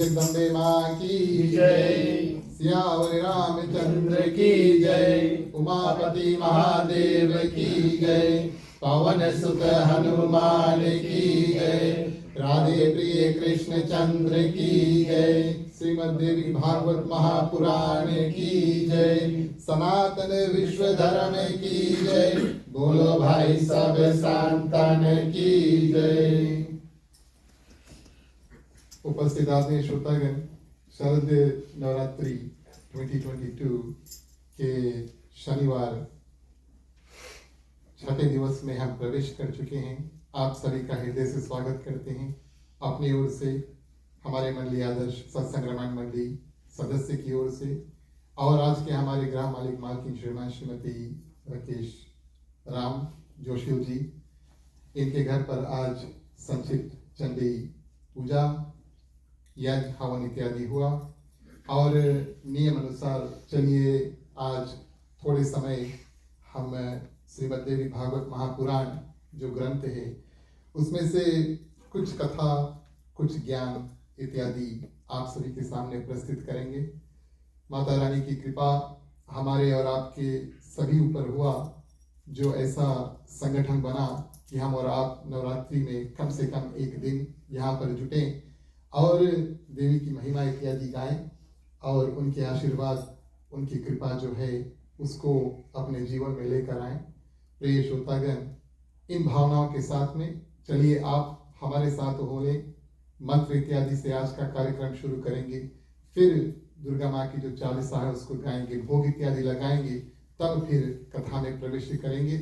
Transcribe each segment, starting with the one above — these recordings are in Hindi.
जगदम्बे माँ की जय। सियावर रामचंद्र की जय। उमापति महादेव की जय। पवन सुत हनुमान की जय। राधे प्रिय कृष्ण चंद्र की जय। श्रीमद् देवी भागवत महापुराण की जय। सनातन विश्व धर्म की जय। बोलो भाई सब संतन की जय। उपस्थित आदरणीय श्रोतागण, शरद नवरात्रि 2022 के शनिवार छठे दिवस में हम प्रवेश कर चुके हैं। आप सभी का हृदय से स्वागत करते हैं। अपनी ओर से, हमारे मंडली आदर्श सत्संग रामायण मंडली सदस्य की ओर से और आज के हमारे ग्राम मालिक मालकिन श्रीमान श्रीमती राकेश राम जोशी जी, इनके घर पर आज संक्षिप्त चंडी पूजा, यज्ञ, हवन इत्यादि हुआ और नियम अनुसार चलिए आज थोड़े समय हम श्रीमद् देवी भागवत महापुराण जो ग्रंथ है उसमें से कुछ कथा, कुछ ज्ञान इत्यादि आप सभी के सामने प्रस्तुत करेंगे। माता रानी की कृपा हमारे और आपके सभी ऊपर हुआ, जो ऐसा संगठन बना कि हम और आप नवरात्रि में कम से कम एक दिन यहाँ पर जुटें और देवी की महिमा इत्यादि गाएं और उनके आशीर्वाद, उनकी कृपा जो है उसको अपने जीवन में लेकर आएं। प्रिय श्रोतागण, इन भावनाओं के साथ में चलिए आप हमारे साथ होले मंत्र इत्यादि से आज का कार्यक्रम शुरू करेंगे। फिर दुर्गा माँ की जो चालीसा है उसको गाएंगे, भोग इत्यादि लगाएंगे, तब फिर कथा में प्रवेश करेंगे।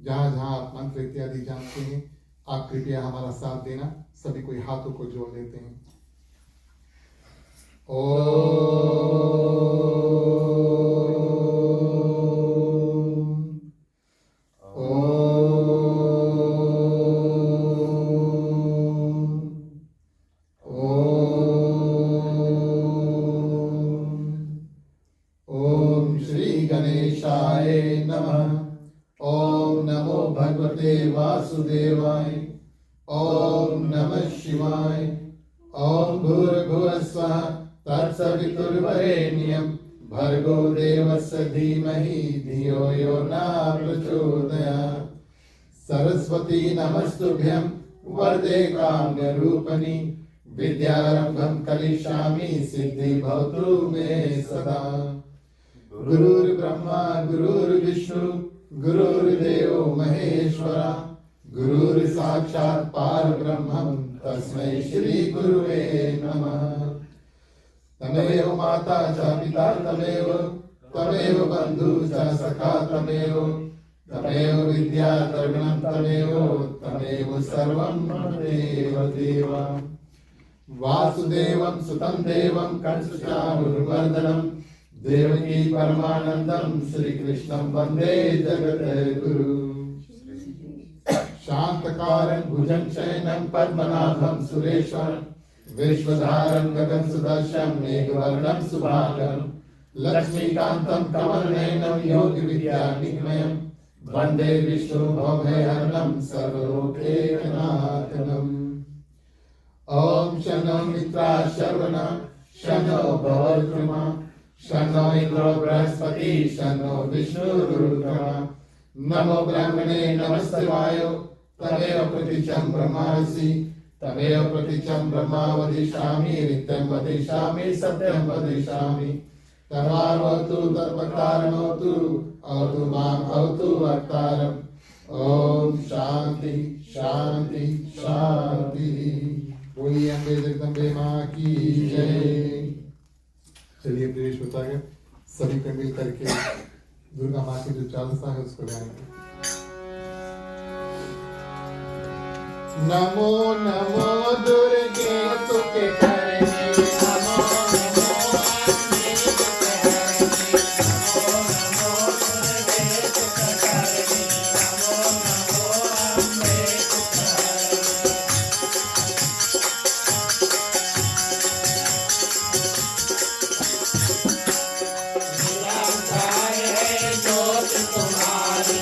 जहाँ जहाँ आप मंत्र इत्यादि जानते हैं आप कृपया हमारा साथ देना। सभी कोई हाथों को जोड़ लेते हैं। ओम श्री गणेशाय नमः। ओम नमो भगवते वासुदेवाय। ओम नमः शिवाय। ओम भूर्भुवः स्वः तत्सवितुर्वरेण्यं भर्गो देवस्य धीमहि धियो यो न प्रचोदयात्। सरस्वती नमस्तुभ्यं वरदे काम्यरूपिणि विद्यारम्भं करिष्यामि सिद्धि भवतु मे सदा। गुरुर्ब्रह्मा गुरुर्विष्णु गुरुर्देवो महेश्वरा गुरुर्साक्षात् परब्रह्मं तस्मै श्री गुरुवे नमः। तमेव माता च पिता तमेव बन्धु च सखा तमेव विद्या द्रविणं तमेव सर्वं ममेव देव। वासुदेवं सुतं देवं कंसचाणूरमर्दनं देवकी परमानन्दं श्रीकृष्णं वन्दे जगद्गुरुं। शान्तकारं भुजगशयनं पद्मनाभं सुरेश्वरं विश्वधारं गगनसदृशं मेघवर्णं शुभांगं लक्ष्मीकान्तं कमलनयनं योगविद्यानिलयं वन्दे विष्णुभवभयहरणं सर्वलोकैकनाथम्। ॐ शन्नो मित्राः शर्वणः शन्नो भवद्रुमः शन्नो इन्द्रो बृहस्पतिः शन्नो विष्णुरुक्रमः। नमो ब्रह्मणे नमस्तेवाय तमेव प्रतीचं ब्रह्मासि तमेव प्रतीचं ब्रह्मा वदिष्यामि नित्यं वदिष्यामि सत्यं वदिष्यामि। तन्वार्वतु तत्वक्तारणोतु अवतु मां भवतु वक्तारम्। ओम शांति शांति शांति। बोलिए अम्बे जगदम्बे माँ की जय। चलिए प्रिय श्रोतागण, सभी को मिल करके दुर्गा माँ की जो चालीसा है उसको गाएंगे। नमो नमो दुर्गे सुखे करने नमो तुम्हारी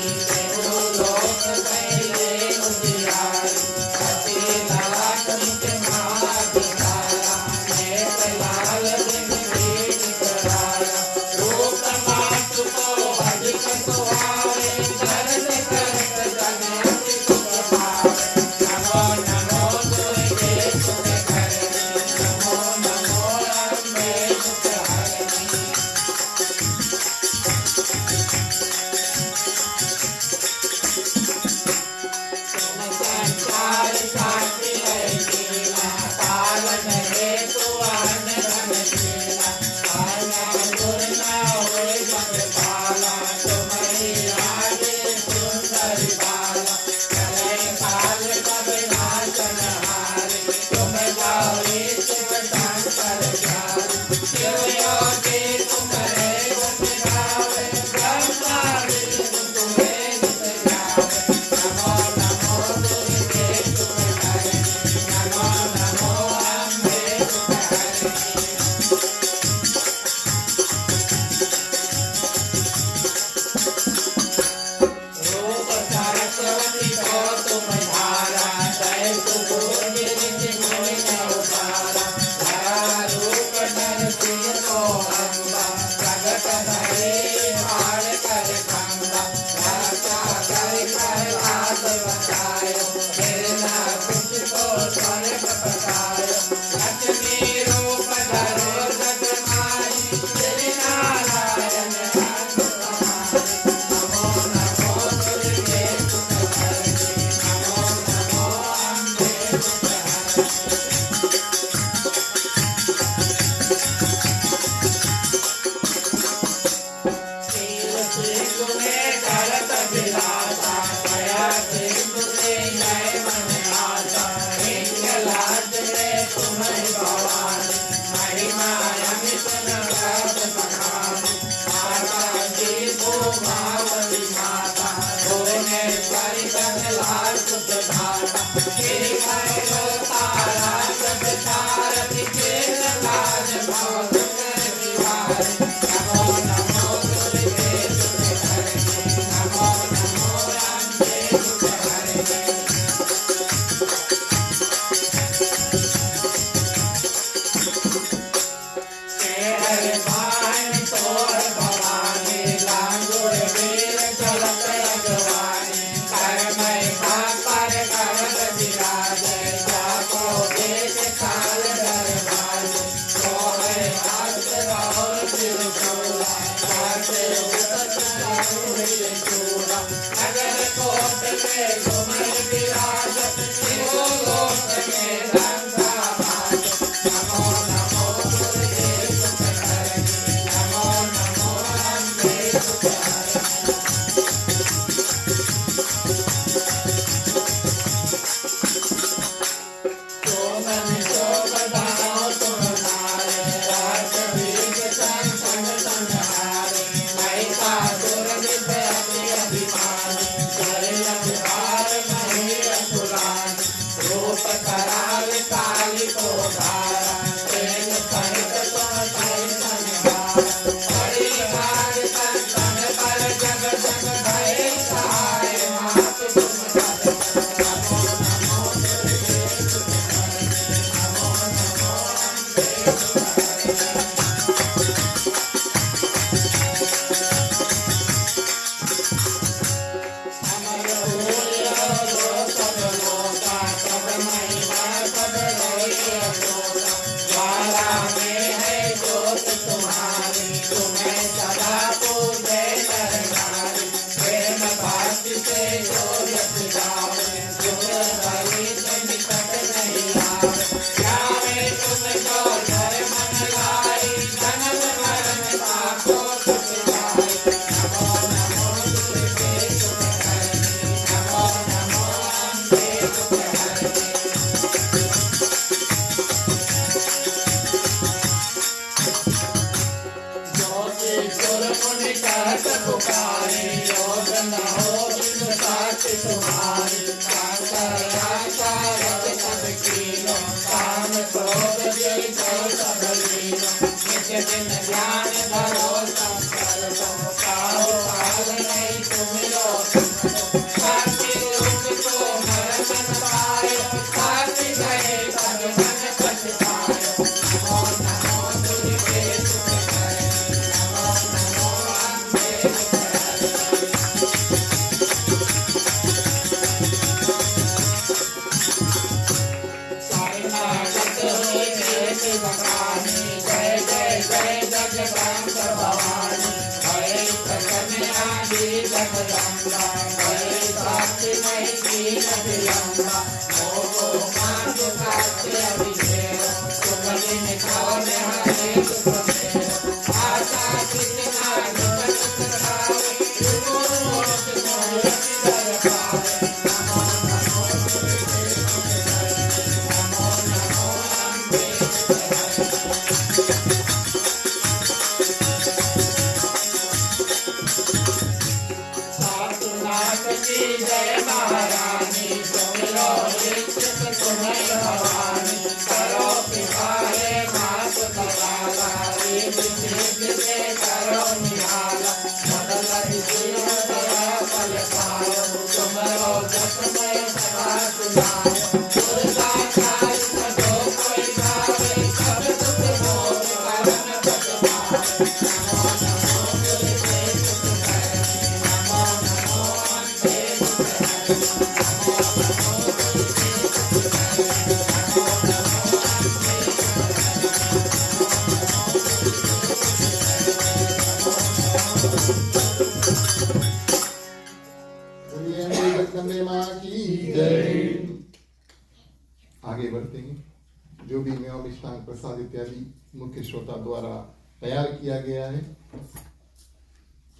आगे बढ़ते हैं। जो भी मेवा मिष्टान प्रसाद इत्यादि मुख्य श्रोता द्वारा तैयार किया गया है,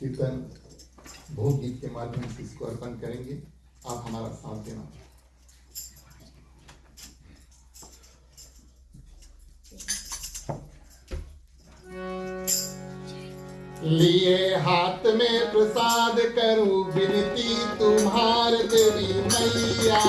कीर्तन भोग गीत के माध्यम से इसको अर्पण करेंगे। आप हमारा साथ देना। लिए हाथ में प्रसाद करूं विनती तुम्हार देवी मैया।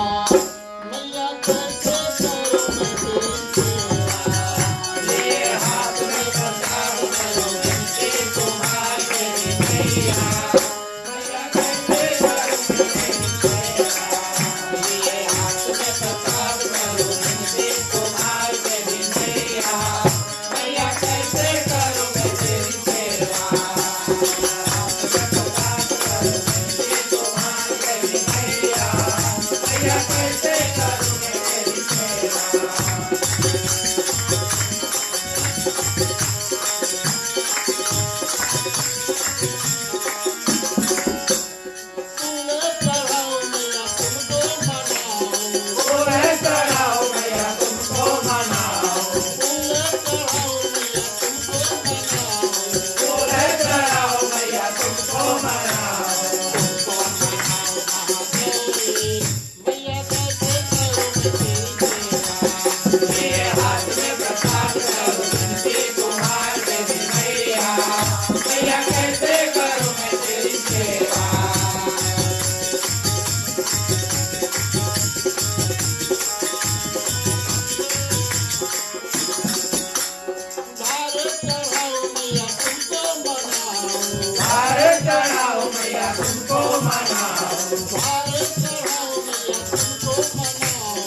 मनाओ, भारे चढ़ाओ मैया तुमको मनाओ,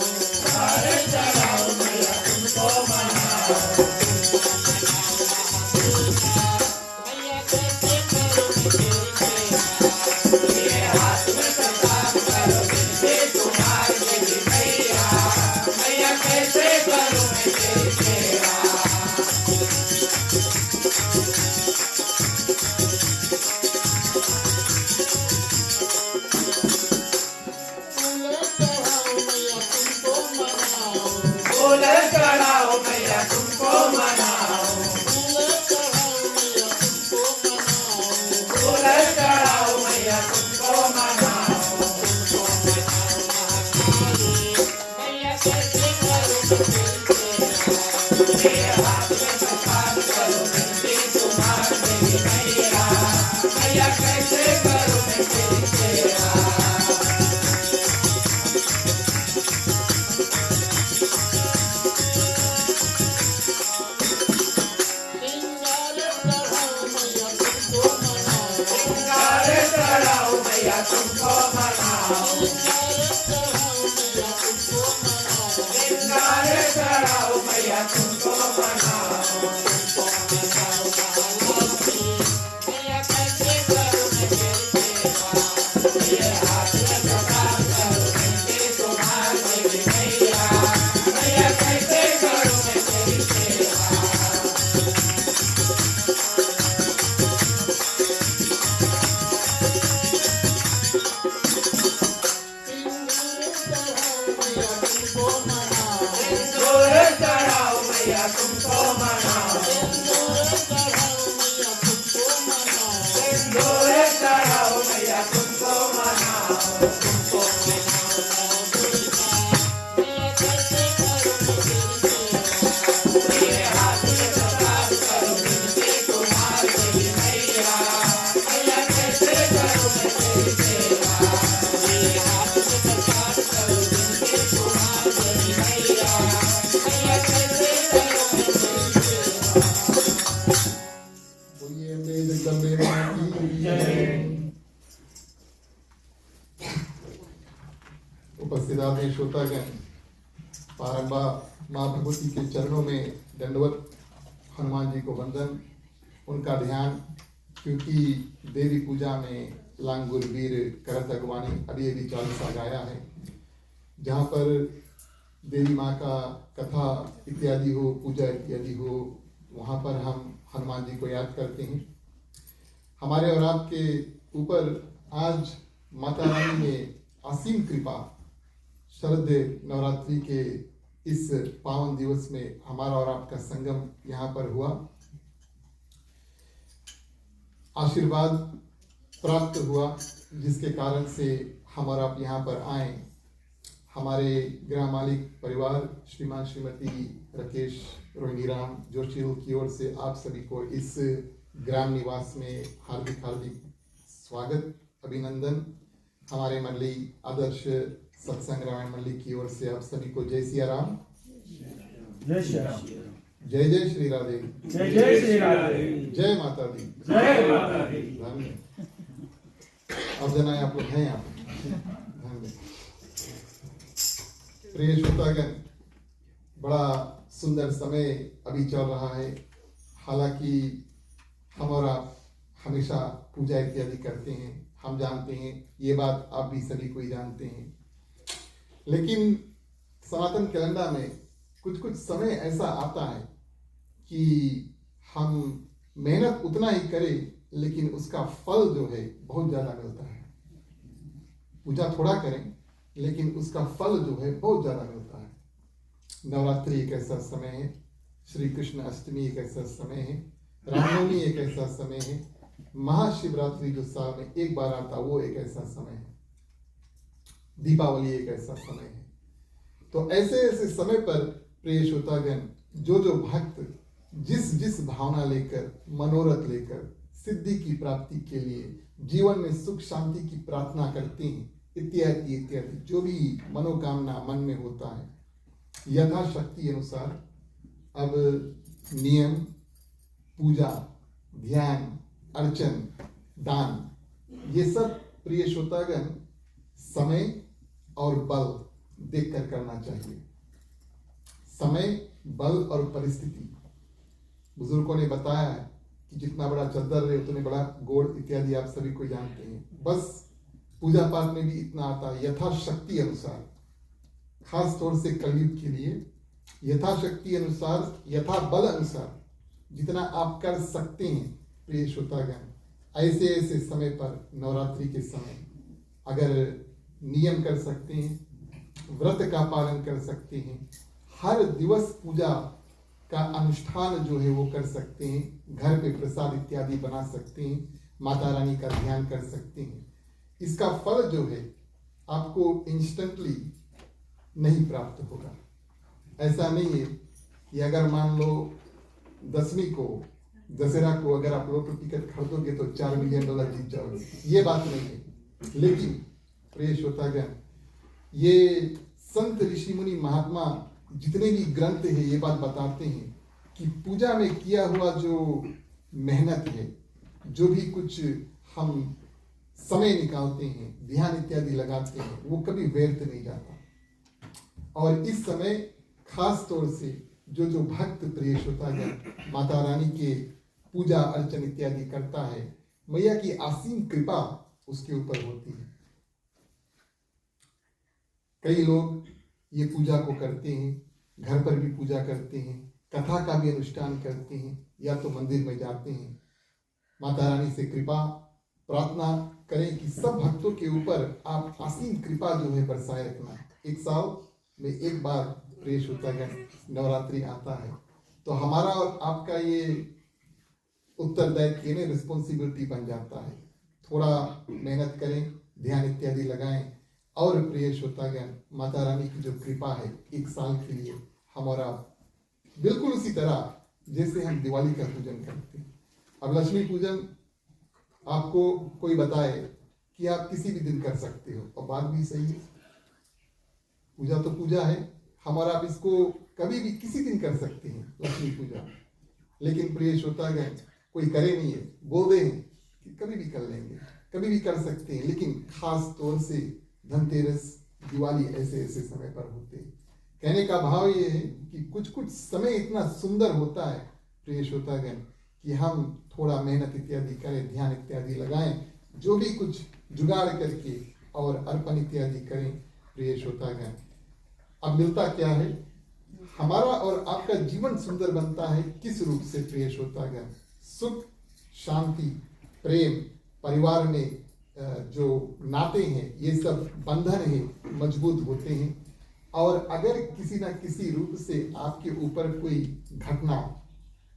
भारे चढ़ाओ मैया तुमको मनाओ। मैया कैसे करूं मैं तेरी सेवा, ये हाथ में प्रसाद करो बिनती तुम्हार देवी मैया, मैया कैसे करूं मैं तेरी सेवा। फूल चढ़ाओ मैया तुमको मनाओ, फूल चढ़ाओ मैया तुमको मनाओ, फूल चढ़ाओ मैया तुमको मनाओ, फूल चढ़ाओ मैया तुमको मनाओ। मैया कैसे करूं मैं तेरी सेवा, ये हाथ में प्रसाद करो बिनती तुम्हार देवी मैया, मैया कैसे करूं मैं तेरी सेवा। सिंगार चढ़ाओ मैया तुमको मनाओ, सिंगार चढ़ाओ मैया तुमको मनाओ, सिंगार चढ़ाओ मैया तुमको मनाओ, मैया कैसे करूं मैं तेरी सेवा। मैया कैसे करूं मैं तेरी सेवा, ये हाथ में प्रसाद करो बिनती तुम्हार देवी मैया, मैया कैसे करूं मैं तेरी सेवा। सिंदूर चढ़ाओ मैया तुमको मनाओ, सिंदूर चढ़ाओ मैया तुमको मनाओ, सिंदूर चढ़ाओ मैया तुमको मनाओ, तुमको मनाओ दुर्गा, मैया कैसे करूं मैं तेरी सेवा। ये हाथ में प्रसाद करो बिनती तुम्हार देवी मैया, मैया कैसे करूं मैं तेरी सेवा। ये हाथ में प्रसाद करो बिनती तुम्हार देवी मैया, मैया कैसे करूं मैं तेरी सेवा। बोलिए अम्बे जगदम्बे मां की जय। उपस्थित आपने श्रोतागण बारंबार माँ भगवती के चरणों में दंडवत, हनुमान जी को वंदन, उनका ध्यान, क्योंकि देवी पूजा में लांगुर वीर करत अगवानी अभी चालीसा गाया है, जहाँ पर देवी माँ का कथा इत्यादि हो, पूजा इत्यादि हो, वहाँ पर हम हनुमान जी को याद करते हैं। हमारे और आपके ऊपर आज माता रानी ने असीम कृपा, शरद नवरात्रि के इस पावन दिवस में हमारा और आपका संगम यहाँ पर हुआ, आशीर्वाद प्राप्त हुआ, जिसके कारण से हम और आप यहाँ पर आए। हमारे गृह मालिक परिवार श्रीमान श्रीमती राकेश रोहिणी राम जोशी की ओर से आप सभी को इस ग्राम निवास में हार्दिक हार्दिक स्वागत, अभिनंदन। हमारे मंडली आदर्श सत्संग रामायण मंडली की ओर से आप सभी को जय सिया राम, जय श्री राम, जय जय श्री राधे, जय जय श्री राधे, जय माता दी, जय माता दी। धन्य। अब जना आप लोग हैं यहाँ धन्य। प्रिय श्रोतागण, बड़ा सुंदर समय अभी चल रहा है। हालांकि हम और आप हमेशा पूजा इत्यादि करते हैं, हम जानते हैं, ये बात आप भी सभी को ही जानते हैं। लेकिन सनातन कैलेंडर में कुछ कुछ समय ऐसा आता है कि हम मेहनत उतना ही करें, लेकिन उसका फल जो है बहुत ज़्यादा मिलता है। पूजा थोड़ा करें, लेकिन उसका फल जो है बहुत ज़्यादा मिलता है। नवरात्रि एक ऐसा समय है, श्री कृष्ण अष्टमी एक ऐसा समय है, रामनवमी एक ऐसा समय है, महाशिवरात्रि जो साल में एक बार आता वो एक ऐसा समय है, दीपावली एक ऐसा समय है। तो ऐसे ऐसे समय पर प्रिय श्रोतागण, जो जो भक्त जिस जिस भावना लेकर, मनोरथ लेकर सिद्धि की प्राप्ति के लिए, जीवन में सुख शांति की प्रार्थना करते हैं, इत्यादि इत्यादि जो भी मनोकामना मन में होता है, यथाशक्ति अनुसार अब नियम, पूजा, ध्यान, अर्चन, दान, ये सब प्रिय श्रोतागण, समय और बल देखकर करना चाहिए। समय, बल और परिस्थिति। बुजुर्गों ने बताया है कि जितना बड़ा चद्दर रहे उतने बड़ा गोड़ इत्यादि आप सभी को जानते हैं। बस पूजा पाठ में भी इतना आता है, यथाशक्ति अनुसार, खास तौर से कलयुग के लिए यथाशक्ति अनुसार, यथा बल अनुसार जितना आप कर सकते हैं प्रिय श्रोतागण। ऐसे ऐसे समय पर, नवरात्रि के समय अगर नियम कर सकते हैं, व्रत का पालन कर सकते हैं, हर दिवस पूजा का अनुष्ठान जो है वो कर सकते हैं, घर पे प्रसाद इत्यादि बना सकते हैं, माता रानी का ध्यान कर सकते हैं, इसका फल जो है आपको इंस्टेंटली नहीं प्राप्त होगा। ऐसा नहीं है कि अगर मान लो दसवीं को, दशहरा को अगर आप लोटो टिकट खरीदोगे तो $4 मिलियन जीत जाओगे, ये बात नहीं है। लेकिन प्रिय श्रोतागण, ये संत ऋषि मुनि महात्मा जितने भी ग्रंथ हैं ये बात बताते हैं कि पूजा में किया हुआ जो मेहनत है, जो भी कुछ हम समय निकालते हैं, ध्यान इत्यादि लगाते हैं, वो कभी व्यर्थ नहीं जाता। और इस समय खास तौर से जो जो भक्त प्रिय श्रोतागण माता रानी के पूजा अर्चन इत्यादि करता है, मैया की असीम कृपा उसके ऊपर होती है। कई लोग ये पूजा को करते हैं, घर पर भी पूजा करते हैं, कथा का भी अनुष्ठान करते हैं, या तो मंदिर में जाते हैं। माता रानी से कृपा प्रार्थना करें कि सब भक्तों के ऊपर आप असीम कृपा जो है बरसाए रखना। एक साल में एक बार प्रिय श्रोतागण नवरात्रि आता है, तो हमारा और आपका ये उत्तरदायित्व यानी रिस्पॉन्सिबिलिटी बन जाता है। थोड़ा मेहनत करें, ध्यान इत्यादि लगाएं, और प्रिय श्रोतागण माता रानी की जो कृपा है एक साल के लिए हमारा बिल्कुल उसी तरह जैसे हम दिवाली का पूजन करते हैं। अब लक्ष्मी पूजन आपको कोई बताए कि आप किसी भी दिन कर सकते हो, और बात भी सही है, पूजा तो पूजा है, हमारा आप इसको कभी भी किसी दिन कर सकते हैं लक्ष्मी पूजा। लेकिन प्रिय श्रोतागण कोई करे नहीं है, बोल रहे हैं कि कभी भी कर लेंगे, कभी भी कर सकते हैं, लेकिन खास तौर से धनतेरस, दिवाली ऐसे ऐसे समय पर होते हैं। कहने का भाव ये है कि कुछ कुछ समय इतना सुंदर होता है प्रिय श्रोतागण कि हम थोड़ा मेहनत इत्यादि करें, ध्यान इत्यादि लगाएं, जो भी कुछ जुगाड़ करके और अर्पण इत्यादि करें प्रिय श्रोतागण। अब मिलता क्या है, हमारा और आपका जीवन सुंदर बनता है किस रूप से प्रिय श्रोतागण? सुख, शांति, प्रेम, परिवार में जो नाते हैं, ये सब बंधन है, मजबूत होते हैं। और अगर किसी न किसी रूप से आपके ऊपर कोई घटना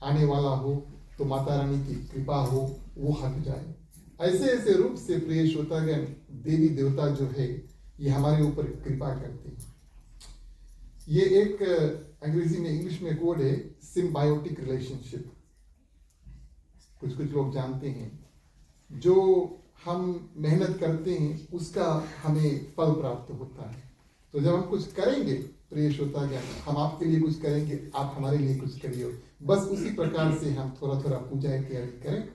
आने वाला हो तो माता रानी की कृपा हो वो हट जाए। ऐसे ऐसे रूप से प्रिय श्रोतागण देवी देवता जो है ये हमारे ऊपर कृपा करते हैं। ये एक अंग्रेजी में, इंग्लिश में कोड है सिम्बायोटिक रिलेशनशिप। कुछ कुछ लोग जानते हैं, जो हम मेहनत करते हैं उसका हमें फल प्राप्त होता है। तो जब हम कुछ करेंगे प्रिय श्रोतागण, हम आपके लिए कुछ करेंगे, आप हमारे लिए कुछ करिए। बस उसी प्रकार से हम थोड़ा थोड़ा पूजा इत्यादि करें,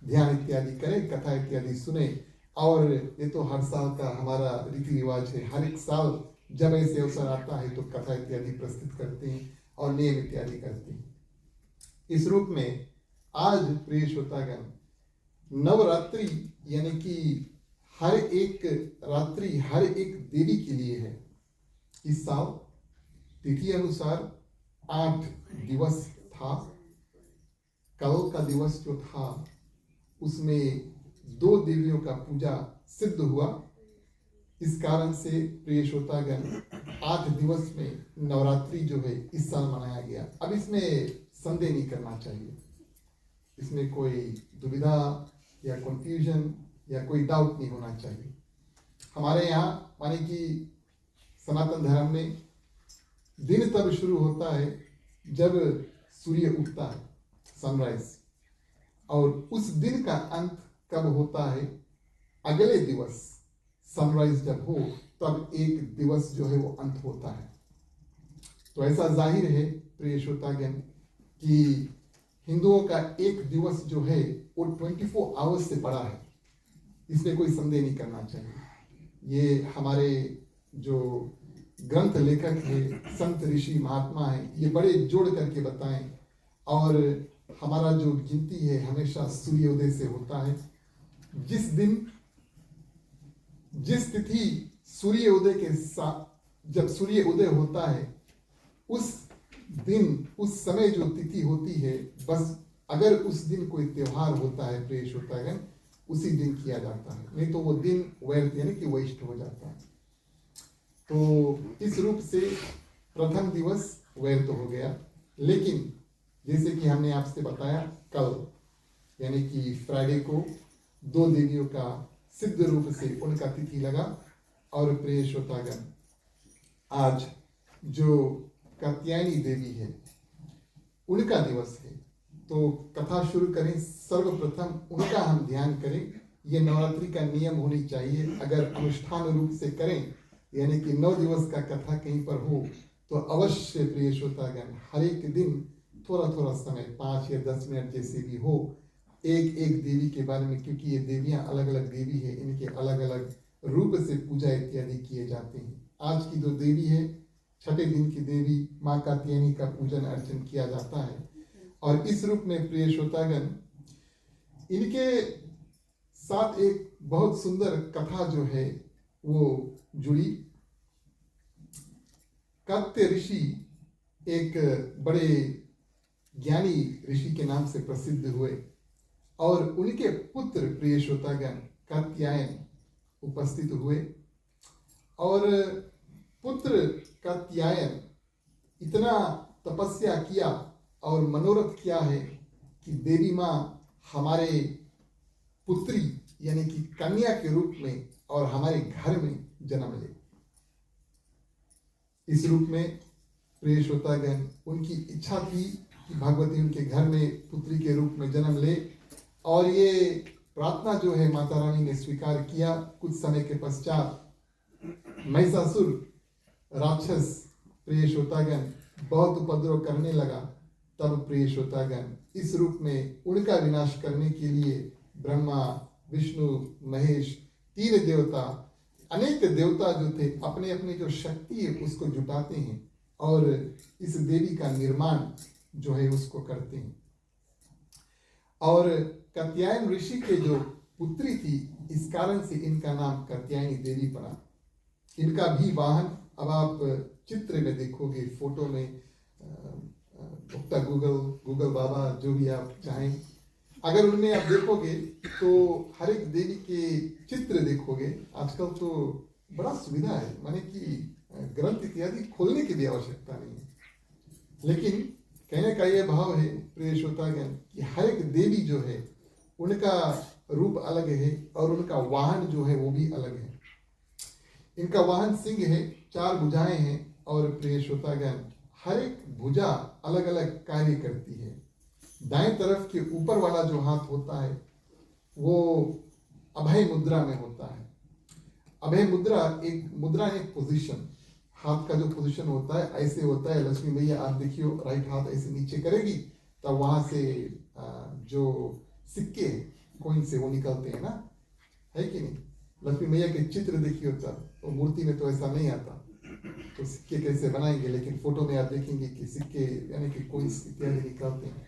ध्यान इत्यादि करें, कथा इत्यादि सुने। और ये तो हर साल का हमारा रीति रिवाज है, हर एक साल जब ऐसे अवसर आता है तो कथा इत्यादि प्रस्तुत करते हैं और नियम इत्यादि करते हैं। इस रूप में आज प्रिय श्रोतागण नवरात्रि यानी कि हर एक रात्रि हर एक देवी के लिए है। इस साल तिथि अनुसार 8 दिवस था। कल का दिवस जो था उसमें 2 देवियों का पूजा सिद्ध हुआ। इस कारण से प्रिय श्रोतागण 8 दिवस में नवरात्रि जो है इस साल मनाया गया। अब इसमें संदेह नहीं करना चाहिए, इसमें कोई दुविधा या कंफ्यूजन या कोई डाउट नहीं होना चाहिए। हमारे यहाँ माने कि सनातन धर्म में दिन तब शुरू होता है जब सूर्य उगता है, सनराइज, और उस दिन का अंत कब होता है? अगले दिवस सनराइज जब हो तब एक दिवस जो है वो अंत होता है। तो ऐसा जाहिर है प्रिय श्रोतागण कि हिंदुओं का एक दिवस जो है वो 24 आवर्स से बड़ा है। इसमें कोई संदेह नहीं करना चाहिए। ये हमारे जो ग्रंथ लेखक है, संत ऋषि महात्मा है, ये बड़े जोड़ करके बताएं। और हमारा जो गिनती है हमेशा सूर्योदय से होता है। जिस दिन, जिस तिथि सूर्योदय के साथ, जब सूर्य उदय होता है उस दिन, उस समय जो तिथि होती है, बस अगर उस दिन कोई त्योहार होता है प्रिय श्रोतागण, उसी दिन किया जाता है, नहीं तो वो दिन व्यर्थ यानी कि वेस्ट हो जाता है। तो इस रूप से प्रथम दिवस व्यर्थ हो गया। लेकिन जैसे कि हमने आपसे बताया, कल यानी कि फ्राइडे को 2 देवियों का सिद्ध रूप से उनका तिथि लगा। और प्रिय श्रोतागण, आज जो कात्यायनी देवी है उनका दिवस है। तो कथा शुरू करें, सर्वप्रथम उनका हम ध्यान करें। ये नवरात्रि का नियम होनी चाहिए। अगर अनुष्ठान रूप से करें, यानी कि 9 दिवस का कथा कहीं पर हो, तो अवश्य प्रिय श्रोतागण हर एक दिन थोड़ा थोड़ा समय, 5 या 10 मिनट जैसे भी हो, एक एक देवी के बारे में, क्योंकि ये देवियां अलग अलग देवी है, इनके अलग अलग रूप से पूजा इत्यादि किए जाते हैं। आज की जो देवी है, छठे दिन की देवी माँ कात्यायनी का पूजन अर्चन किया जाता है। और इस रूप में प्रिय श्रोतागण, इनके साथ एक बहुत सुंदर कथा जो है वो जुड़ी। कात्य ऋषि एक बड़े ज्ञानी ऋषि के नाम से प्रसिद्ध हुए और उनके पुत्र प्रिय श्रोतागण कात्यायन उपस्थित हुए। और पुत्र कात्यायन इतना तपस्या किया और मनोरथ किया है कि देवी माँ हमारे पुत्री यानी कि कन्या के रूप में और हमारे घर में जन्म ले। इस रूप में प्रिय श्रोतागण, उनकी इच्छा थी कि भगवती उनके घर में पुत्री के रूप में जन्म ले। और ये प्रार्थना जो है माता रानी ने स्वीकार किया। कुछ समय के पश्चात महिषासुर राक्षस प्रिय श्रोतागण बहुत उपद्रव करने लगा। तब प्रिय श्रोतागण इस रूप में उनका विनाश करने के लिए ब्रह्मा, विष्णु, महेश, 3 देवता, अनेक देवता जो थे, अपने अपने जो शक्ति है उसको जुटाते हैं और इस देवी का निर्माण जो है उसको करते हैं। और कात्यायन ऋषि के जो पुत्री थी, इस कारण से इनका नाम कात्यायनी देवी पड़ा। इनका भी वाहन, अब आप चित्र में देखोगे, फोटो में, गूगल बाबा, जो भी आप चाहें, अगर उनमें आप देखोगे तो हर एक देवी के चित्र देखोगे। आजकल तो बड़ा सुविधा है, माने कि ग्रंथ इत्यादि खोलने की भी आवश्यकता नहीं है। लेकिन कहने का यह भाव है प्रिय श्रोतागण कि हर एक देवी जो है उनका रूप अलग है और उनका वाहन जो है वो भी अलग है। इनका वाहन सिंह है, 4 भुजाएं हैं और प्रिय श्रोतागण हर एक भुजा अलग अलग कार्य करती है। दाएं तरफ के ऊपर वाला जो हाथ होता है वो अभय मुद्रा में होता है। अभय मुद्रा एक पोजीशन, हाथ का जो पोजीशन होता है ऐसे होता है। लक्ष्मी मैया आप देखियो, राइट हाथ ऐसे नीचे करेगी तब वहां से जो सिक्के कोइन से वो निकलते हैं ना, है कि नहीं। लक्ष्मी मैया के चित्र देखियो तब, तो मूर्ति में तो ऐसा नहीं आता, तो सिक्के कैसे बनाएंगे, लेकिन फोटो में आप देखेंगे कि सिक्के यानी कि कोइंस इत्यादि निकलते हैं।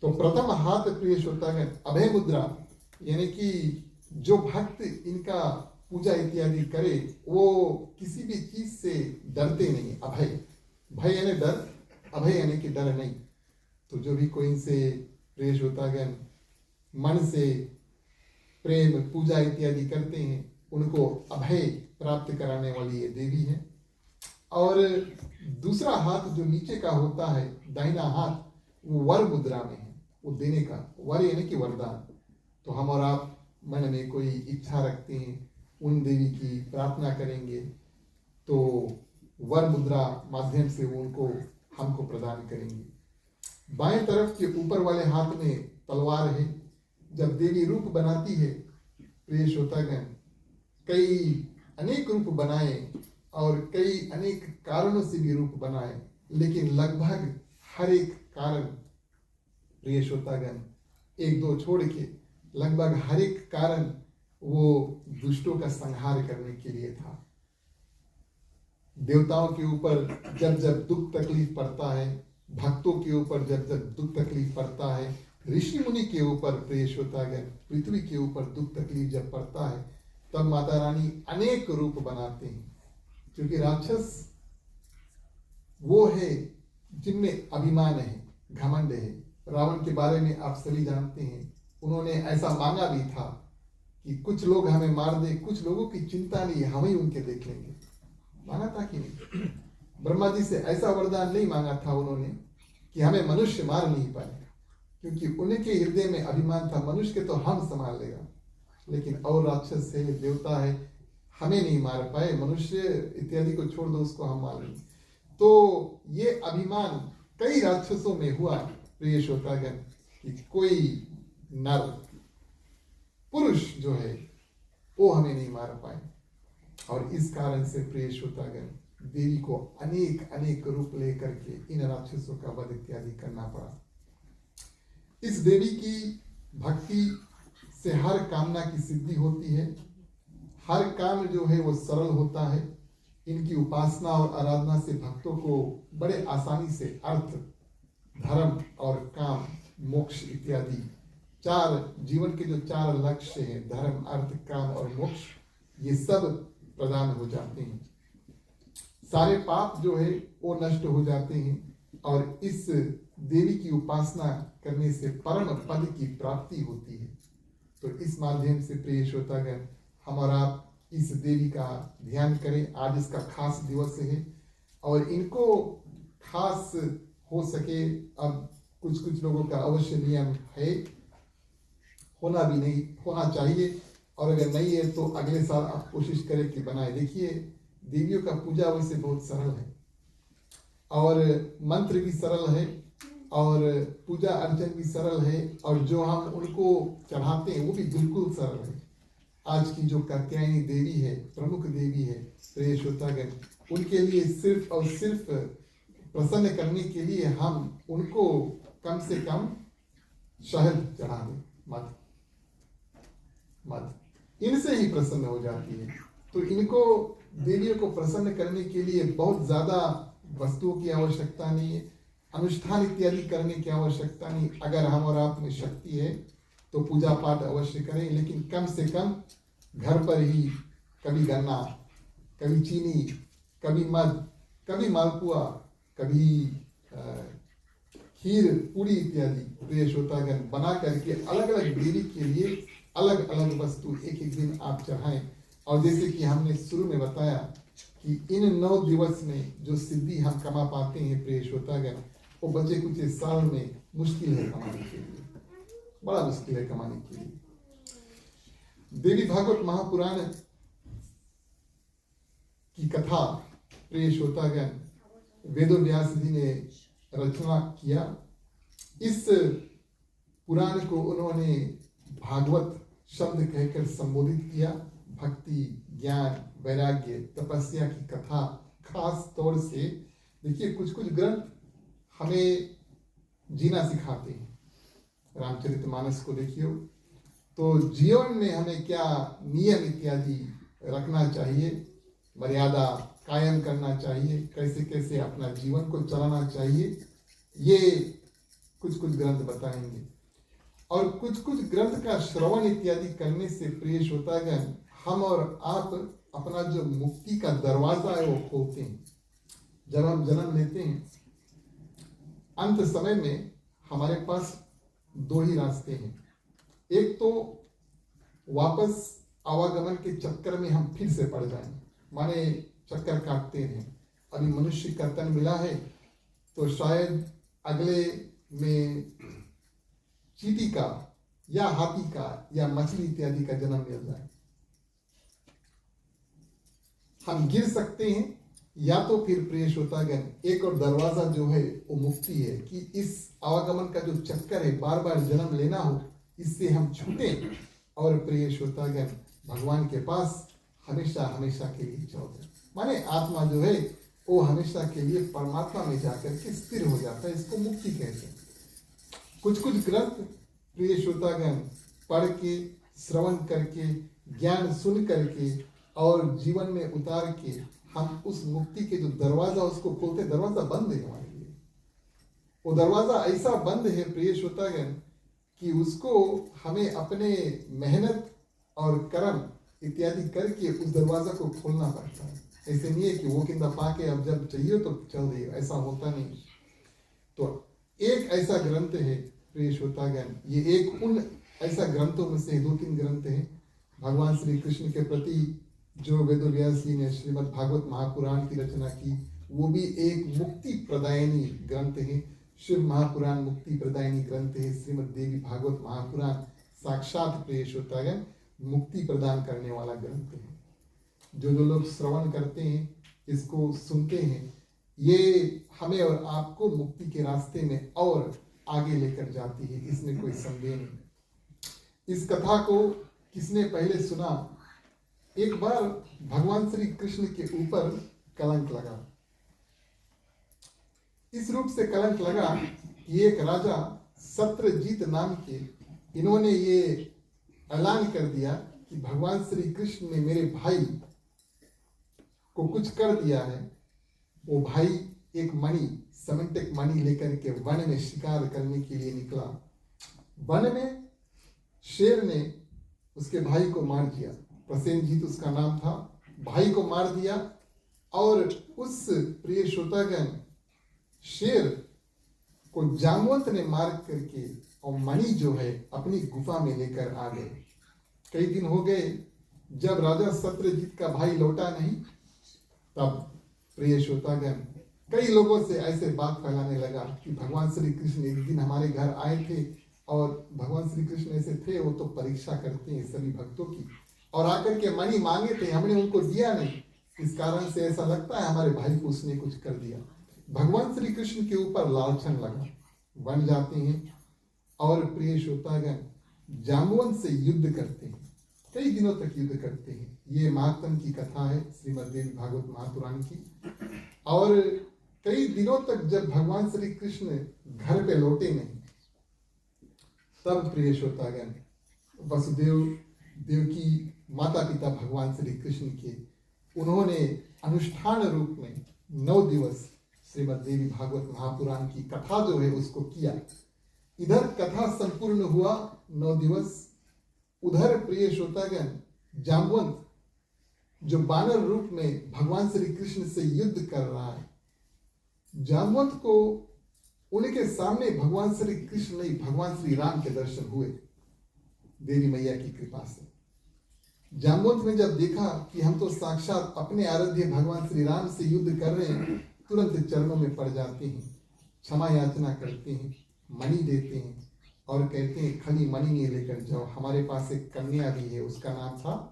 तो प्रथम हाथ प्रिय श्रोतागण अभय मुद्रा, यानी कि जो भक्त इनका पूजा इत्यादि करे वो किसी भी चीज से डरते नहीं। अभय, भय यानी डर, अभय यानी कि डर नहीं। तो जो भी कोई इनसे प्रिय श्रोतागण मन से प्रेम पूजा इत्यादि करते हैं उनको अभय प्राप्त कराने वाली ये देवी है। और दूसरा हाथ जो नीचे का होता है, दाहिना हाथ, वो वर मुद्रा में है, वो देने का, वर यानी कि वरदान। तो हम और आप मन में कोई इच्छा रखते हैं, उन देवी की प्रार्थना करेंगे तो वर मुद्रा माध्यम से वो उनको हमको प्रदान करेंगे। बाएं तरफ के ऊपर वाले हाथ में तलवार है। जब देवी रूप बनाती है प्रिय श्रोतागण, कई अनेक रूप बनाए और कई अनेक कारणों से भी रूप बनाए, लेकिन लगभग हर एक कारण प्रिय श्रोतागण, 1-2 छोड़ के लगभग हर एक कारण वो दुष्टों का संहार करने के लिए था। देवताओं के ऊपर जब जब दुख तकलीफ पड़ता है, भक्तों के ऊपर जब जब दुख तकलीफ पड़ता है, ऋषि मुनि के ऊपर प्रेष होता है, पृथ्वी के ऊपर दुख तकलीफ जब पड़ता है, तब माता रानी अनेक रूप बनाते हैं। क्योंकि राक्षस वो है जिनमें अभिमान है, घमंड है। रावण के बारे में आप सभी जानते हैं, उन्होंने ऐसा मांगा भी था कि कुछ लोग हमें मार दे, कुछ लोगों की चिंता नहीं, हम ही उनके देख लेंगे। मांगा था कि नहीं? ब्रह्मा जी से ऐसा वरदान नहीं मांगा था उन्होंने कि हमें मनुष्य मार नहीं पाए, क्योंकि उनके हृदय में अभिमान था, मनुष्य के तो हम संभाल लेगा, लेकिन और राक्षस है, देवता है, हमें नहीं मार पाए, मनुष्य इत्यादि को छोड़ दो, उसको हम मार लेंगे। तो ये अभिमान कई राक्षसों में हुआ प्रिय श्रोतागण कि कोई नर पुरुष जो है वो हमें नहीं मार पाए, और इस कारण से प्रिय श्रोतागण देवी को अनेक अनेक रूप लेकर के इन राक्षसों का वध इत्यादि करना पड़ा। इस देवी की भक्ति से हर कामना की सिद्धि होती है, हर काम जो है वो सरल होता है। इनकी उपासना और आराधना से भक्तों को बड़े आसानी से अर्थ, धर्म और काम, मोक्ष इत्यादि चार जीवन के जो चार लक्ष्य हैं, धर्म, अर्थ, काम और मोक्ष, ये सब प्रदान हो जाते हैं। सारे पाप जो है वो नष्ट हो जाते हैं, और इस देवी की उपासना करने से परम पद की प्राप्ति होती है। तो इस माध्यम से प्रिय श्रोतागण, हम और आप इस देवी का ध्यान करें। आज इसका खास दिवस है, और इनको खास हो सके, अब कुछ कुछ लोगों का अवश्य नियम है, होना भी नहीं होना चाहिए, और अगर नहीं है तो अगले साल आप कोशिश करें कि बनाए। देखिए, देवियों का पूजा वैसे बहुत सरल है, और मंत्र भी सरल है, और पूजा अर्चन भी सरल है, और जो हम उनको चढ़ाते हैं वो भी बिल्कुल सरल है। आज की जो कात्यायनी देवी है, प्रमुख देवी है प्रिय श्रोतागण, उनके लिए सिर्फ और सिर्फ प्रसन्न करने के लिए हम उनको कम से कम शहद चढ़ा दें, मध, इनसे ही प्रसन्न हो जाती है। तो इनको, देवियों को प्रसन्न करने के लिए बहुत ज्यादा वस्तुओं की आवश्यकता नहीं है, अनुष्ठान इत्यादि करने की आवश्यकता नहीं। अगर हम और आप में शक्ति है तो पूजा पाठ अवश्य करें, लेकिन कम से कम घर पर ही कभी गन्ना, कभी चीनी, कभी मध, कभी मालपुआ, कभी खीर, पूरी इत्यादि प्रिय श्रोतागण बना करके अलग अलग देवी के लिए अलग अलग वस्तु एक एक दिन आप चढ़ाएं। और जैसे कि हमने शुरू में बताया कि इन 9 दिवस में जो सिद्धि हम कमा पाते हैं प्रिय श्रोतागण, वो बचे कुछ इस साल में मुश्किल है कमाने के लिए, बड़ा मुश्किल है कमाने के लिए। देवी भागवत महापुराण की कथा प्रिय श्रोतागण वेदो व्यास जी ने रचना किया। इस पुराण को उन्होंने भागवत शब्द कहकर संबोधित किया। भक्ति, ज्ञान, वैराग्य, तपस्या की कथा खास तौर से, देखिए कुछ कुछ ग्रंथ हमें जीना सिखाते हैं। रामचरितमानस को देखिए तो जीवन में हमें क्या नियम इत्यादि रखना चाहिए, मर्यादा कायम करना चाहिए, कैसे कैसे अपना जीवन को चलाना चाहिए, ये कुछ कुछ ग्रंथ बताएंगे। और कुछ कुछ ग्रंथ का श्रवण इत्यादि करने से प्रिय श्रोतागण, हम और आप अपना जो मुक्ति का दरवाजा है वो खोलते हैं। जब हम जन्म लेते हैं, अंत समय में हमारे पास 2 ही रास्ते हैं। एक तो वापस आवागमन के चक्कर में हम फिर से पड़ जाएं, माने चक्कर काटते हैं। अभी मनुष्य का तन मिला है तो शायद अगले में चींटी का या हाथी का या मछली इत्यादि का जन्म मिल जाए। हम गिर सकते हैं, या तो फिर प्रिय श्रोतागण एक और दरवाजा जो है वो मुक्ति है कि इस आवागमन का जो चक्कर है, बार बार जन्म लेना हो, इससे हम छूटें और प्रिय श्रोतागण भगवान के पास हमेशा हमेशा के लिए चल जाए। माने आत्मा जो है वो हमेशा के लिए परमात्मा में जाकर के स्थिर हो जाता है। इसको मुक्ति कहते हैं। कुछ कुछ ग्रंथ प्रिय श्रोतागण पढ़ के, श्रवण करके ज्ञान सुन करके और जीवन में उतार के हम उस मुक्ति के जो दरवाजा उसको खोलते, दरवाजा बंद है हमारे लिए। वो दरवाजा ऐसा बंद है प्रिय श्रोतागण कि उसको हमें अपने मेहनत और कर्म इत्यादि करके उस दरवाजा को खोलना पड़ता है। ऐसे नहीं है कि वो किंदा पाके अब जब चाहिए तो चल देगा, ऐसा होता नहीं। तो एक ऐसा ग्रंथ है प्रिय श्रोतागण, ये एक उन ऐसा ग्रंथों में से 2-3 ग्रंथ हैं भगवान श्री कृष्ण के प्रति जो वेदव्यास जी ने श्रीमद् भागवत महापुराण की रचना की, वो भी एक मुक्ति प्रदायनी ग्रंथ है। शिव महापुराण मुक्ति प्रदायनी ग्रंथ है। श्रीमद् देवी भागवत महापुराण साक्षात प्रिय श्रोतागण मुक्ति प्रदान करने वाला ग्रंथ है। जो लोग श्रवण करते हैं, इसको सुनते हैं, ये हमें और आपको मुक्ति के रास्ते में और आगे लेकर जाती है, इसमें कोई संदेह नहीं। इस कथा को किसने पहले सुना? एक बार भगवान श्री कृष्ण के ऊपर कलंक लगा। इस रूप से कलंक लगा कि एक राजा सत्रजीत नाम के, इन्होंने ये ऐलान कर दिया कि भगवान श्री कृष्ण ने मेरे भाई को कुछ कर दिया है। वो भाई एक मणि, सिमेंटिक मणि लेकर के वन में शिकार करने के लिए निकला। वन में शेर ने उसके भाई को मार दिया, प्रसेनजीत उसका नाम था। भाई को मार दिया और उस प्रिय श्रोतागण शेर को जामवंत ने मार करके और मणि जो है अपनी गुफा में लेकर आ गए। कई दिन हो गए, जब राजा सत्रजीत का भाई लौटा नहीं, तब प्रिय श्रोतागण कई लोगों से ऐसे बात फैलाने लगा कि भगवान श्री कृष्ण एक दिन हमारे घर आए थे और भगवान श्री कृष्ण ऐसे थे, वो तो परीक्षा करते हैं सभी भक्तों की, और आकर के मणि मांगे थे, हमने उनको दिया नहीं। इस कारण से ऐसा लगता है हमारे भाई को उसने कुछ कर दिया। भगवान श्री कृष्ण के ऊपर लालचन लगा, बन जाते हैं और प्रिय श्रोतागण जाम्बुवंत से युद्ध करते हैं, कई दिनों तक युद्ध करते हैं। ये महात्म की कथा है श्रीमद् देवी भागवत महापुराण की। और कई दिनों तक जब भगवान श्री कृष्ण घर पे लौटे नहीं, तब प्रिय श्रोतागण वसुदेव देवकी माता पिता भगवान श्री कृष्ण के, उन्होंने अनुष्ठान रूप में 9 दिवस श्रीमद् देवी भागवत महापुराण की कथा जो है उसको किया। इधर कथा संपूर्ण हुआ 9 दिवस, उधर प्रिय श्रोतागण जाम्बवंत जो बानर रूप में भगवान श्री कृष्ण से युद्ध कर रहा है, जाम्बवंत को उनके सामने भगवान श्री कृष्ण नहीं भगवान श्री राम के दर्शन हुए देवी मैया की कृपा से। जाम्बवंत ने जब देखा कि हम तो साक्षात अपने आराध्य भगवान श्री राम से युद्ध कर रहे हैं, तुरंत चरणों में पड़ जाते हैं, क्षमा याचना करते हैं, मणि देते हैं और कहते हैं खाली मणि नहीं लेकर जाओ, हमारे पास एक कन्या भी है, उसका नाम था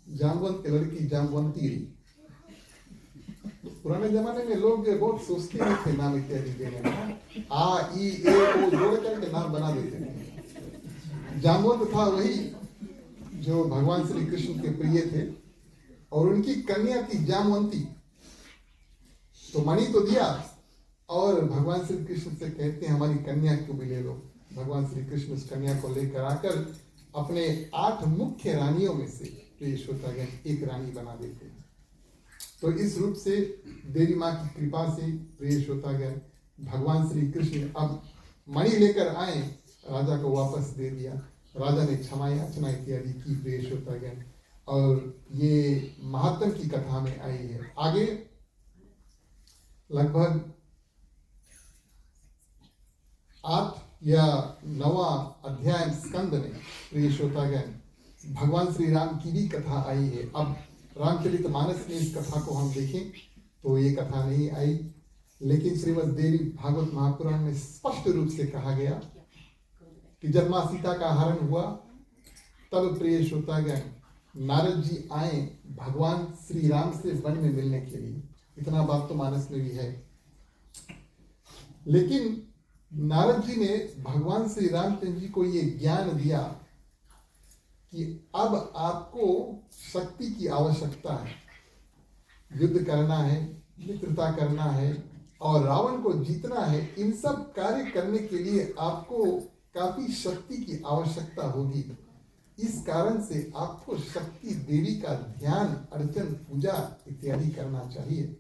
जाम्बवंत की लड़की जाम्बवंती। पुराने जमाने में लोग बहुत सोचते थे नाम इत्यादि देने में, आ ई ए ओ जोड़ करके नाम बना देते थे। जाम्बवंत था वही जो भगवान श्री कृष्ण के प्रिय थे और उनकी कन्या थी जाम्बवंती। तो मणि तो दिया और भगवान श्री कृष्ण से कहते हैं हमारी कन्या को भी ले लो। भगवान श्री कृष्ण उस कन्या को लेकर आकर अपने 8 मुख्य रानियों में से प्रिय श्रोतागण एक रानी बना देते हैं। तो इस रूप से देवी माँ की कृपा से प्रिय श्रोतागण भगवान श्री कृष्ण अब मणि लेकर आए, राजा को वापस दे दिया। राजा ने क्षमा याचना इत्यादि की प्रिय श्रोतागण, और ये महात्म की कथा में आई है। आगे लगभग 8 या 9वां अध्याय स्कंद में प्रिय श्रोतागण भगवान श्री राम की भी कथा आई है। अब रामचरितमानस में इस कथा को हम देखें तो ये कथा नहीं आई, लेकिन श्रीमद् देवी भागवत महापुराण में स्पष्ट रूप से कहा गया कि जब मां सीता का हरण हुआ तब प्रिय श्रोतागण नारद जी आए भगवान श्री राम से वन में मिलने के लिए। इतना बात तो मानस में भी है, लेकिन नारद जी ने भगवान श्री रामचंद्र जी को ये ज्ञान दिया कि अब आपको शक्ति की आवश्यकता है, युद्ध करना है, मित्रता करना है और रावण को जीतना है। इन सब कार्य करने के लिए आपको काफी शक्ति की आवश्यकता होगी। इस कारण से आपको शक्ति देवी का ध्यान, अर्चन, पूजा इत्यादि करना चाहिए।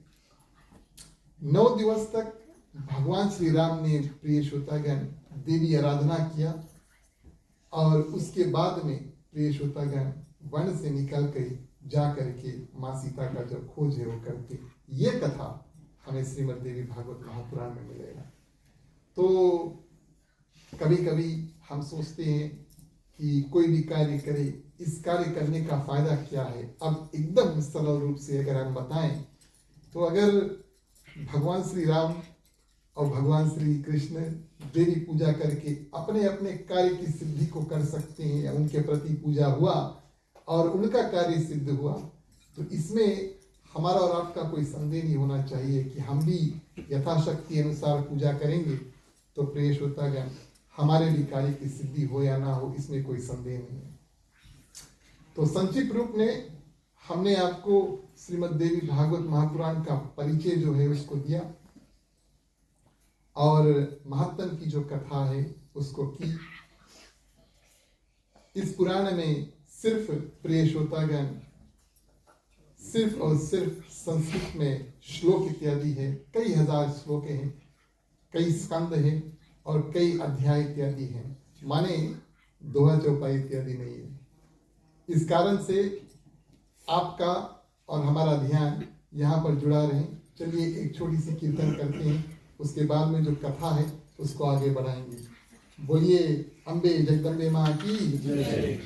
9 दिवस तक भगवान श्री राम ने प्रिय श्रोतागण देवी आराधना किया और उसके बाद में प्रिय श्रोतागण वन से निकल कर जा करके माँ सीता का जो खोज है वो करते। ये कथा हमें श्रीमद् देवी भागवत महापुराण में मिलेगा। तो कभी कभी हम सोचते हैं कि कोई भी कार्य करे, इस कार्य करने का फायदा क्या है। अब एकदम सरल रूप से अगर हम बताएं तो अगर भगवान श्री राम और भगवान श्री कृष्ण देवी पूजा करके अपने अपने कार्य की सिद्धि को कर सकते हैं, या उनके प्रति पूजा हुआ और उनका कार्य सिद्ध हुआ, तो इसमें हमारा और आपका कोई संदेह नहीं होना चाहिए कि हम भी यथाशक्ति अनुसार पूजा करेंगे तो प्रिय श्रोतागण हमारे भी कार्य की सिद्धि हो या ना हो, इसमें कोई संदेह नहीं है। तो संक्षिप्त रूप में हमने आपको श्रीमद् देवी भागवत महापुराण का परिचय जो है उसको दिया और महात्म की जो कथा है उसको की। इस पुराण में सिर्फ प्रिय श्रोतागण सिर्फ और सिर्फ संस्कृत में श्लोक इत्यादि है, कई हजार श्लोक हैं, कई स्कंद हैं और कई अध्याय इत्यादि हैं, माने दोहा चौपाई इत्यादि नहीं है। इस कारण से आपका और हमारा ध्यान यहाँ पर जुड़ा रहे। चलिए एक छोटी सी कीर्तन करते हैं, उसके बाद में जो कथा है उसको आगे बढ़ाएंगे। बोलिए अम्बे जगदम्बे माँ की जय।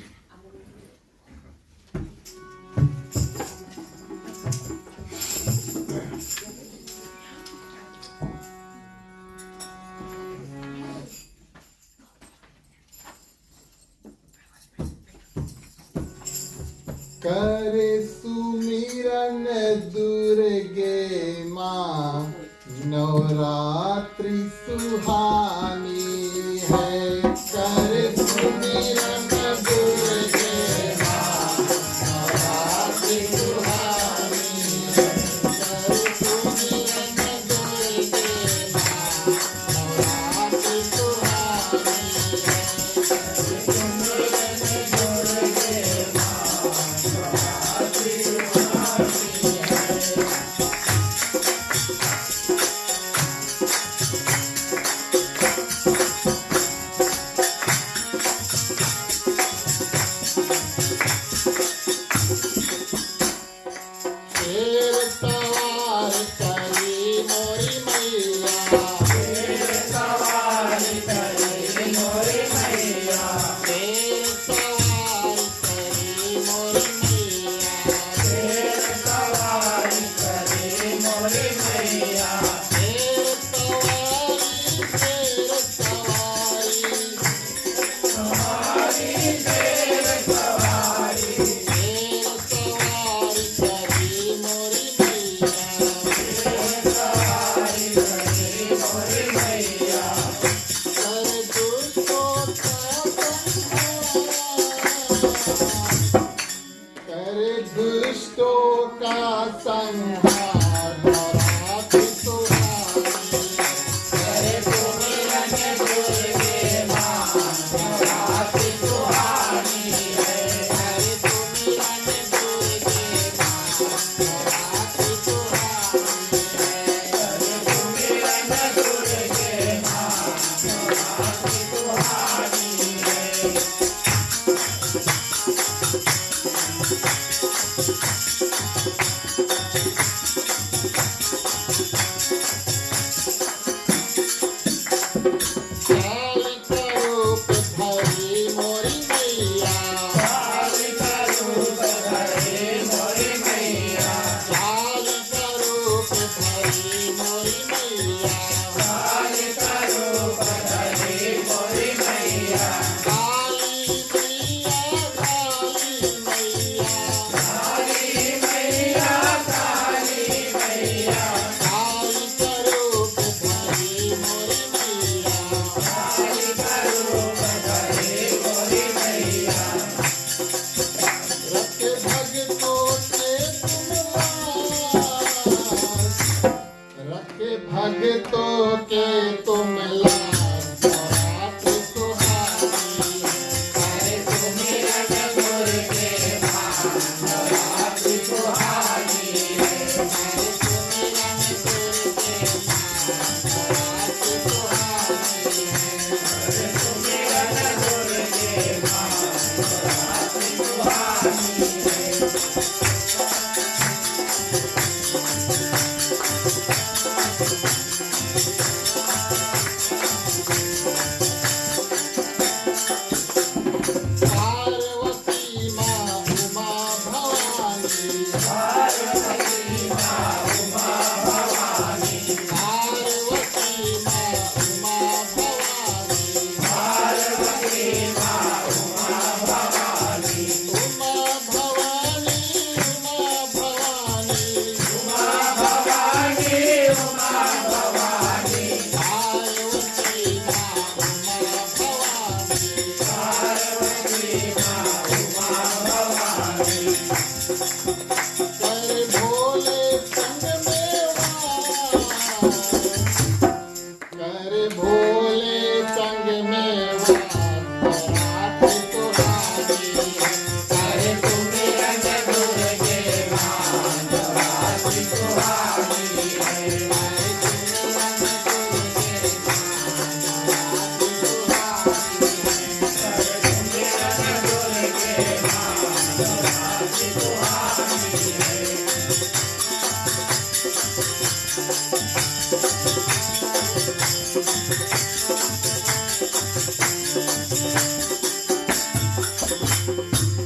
करे सुमिरन दुर्गे माँ, नवरात्रि सुहानी है। करे सुमिरन दुर्गे माँ, नवरात्रि सुहानी है। करे सुमिरन दुर्गे माँ, नवरात्रि सुहानी है। दुष्टों का संहार नवरात्रि सुहानी। करे सुमिरन दुर्गे माँ, नवरात्रि सुहानी है। करे सुमिरन दुर्गे माँ, नवरात्रि सुहानी है। करे सुमिरन दुर्गे माँ, नवरात्रि सुहानी है। भक्तों के तुम लाज, नवरात्रि सुहानी। भोले संग में वास रात सुहानी करे सुमिरन दुर्गे मां रात सुहानी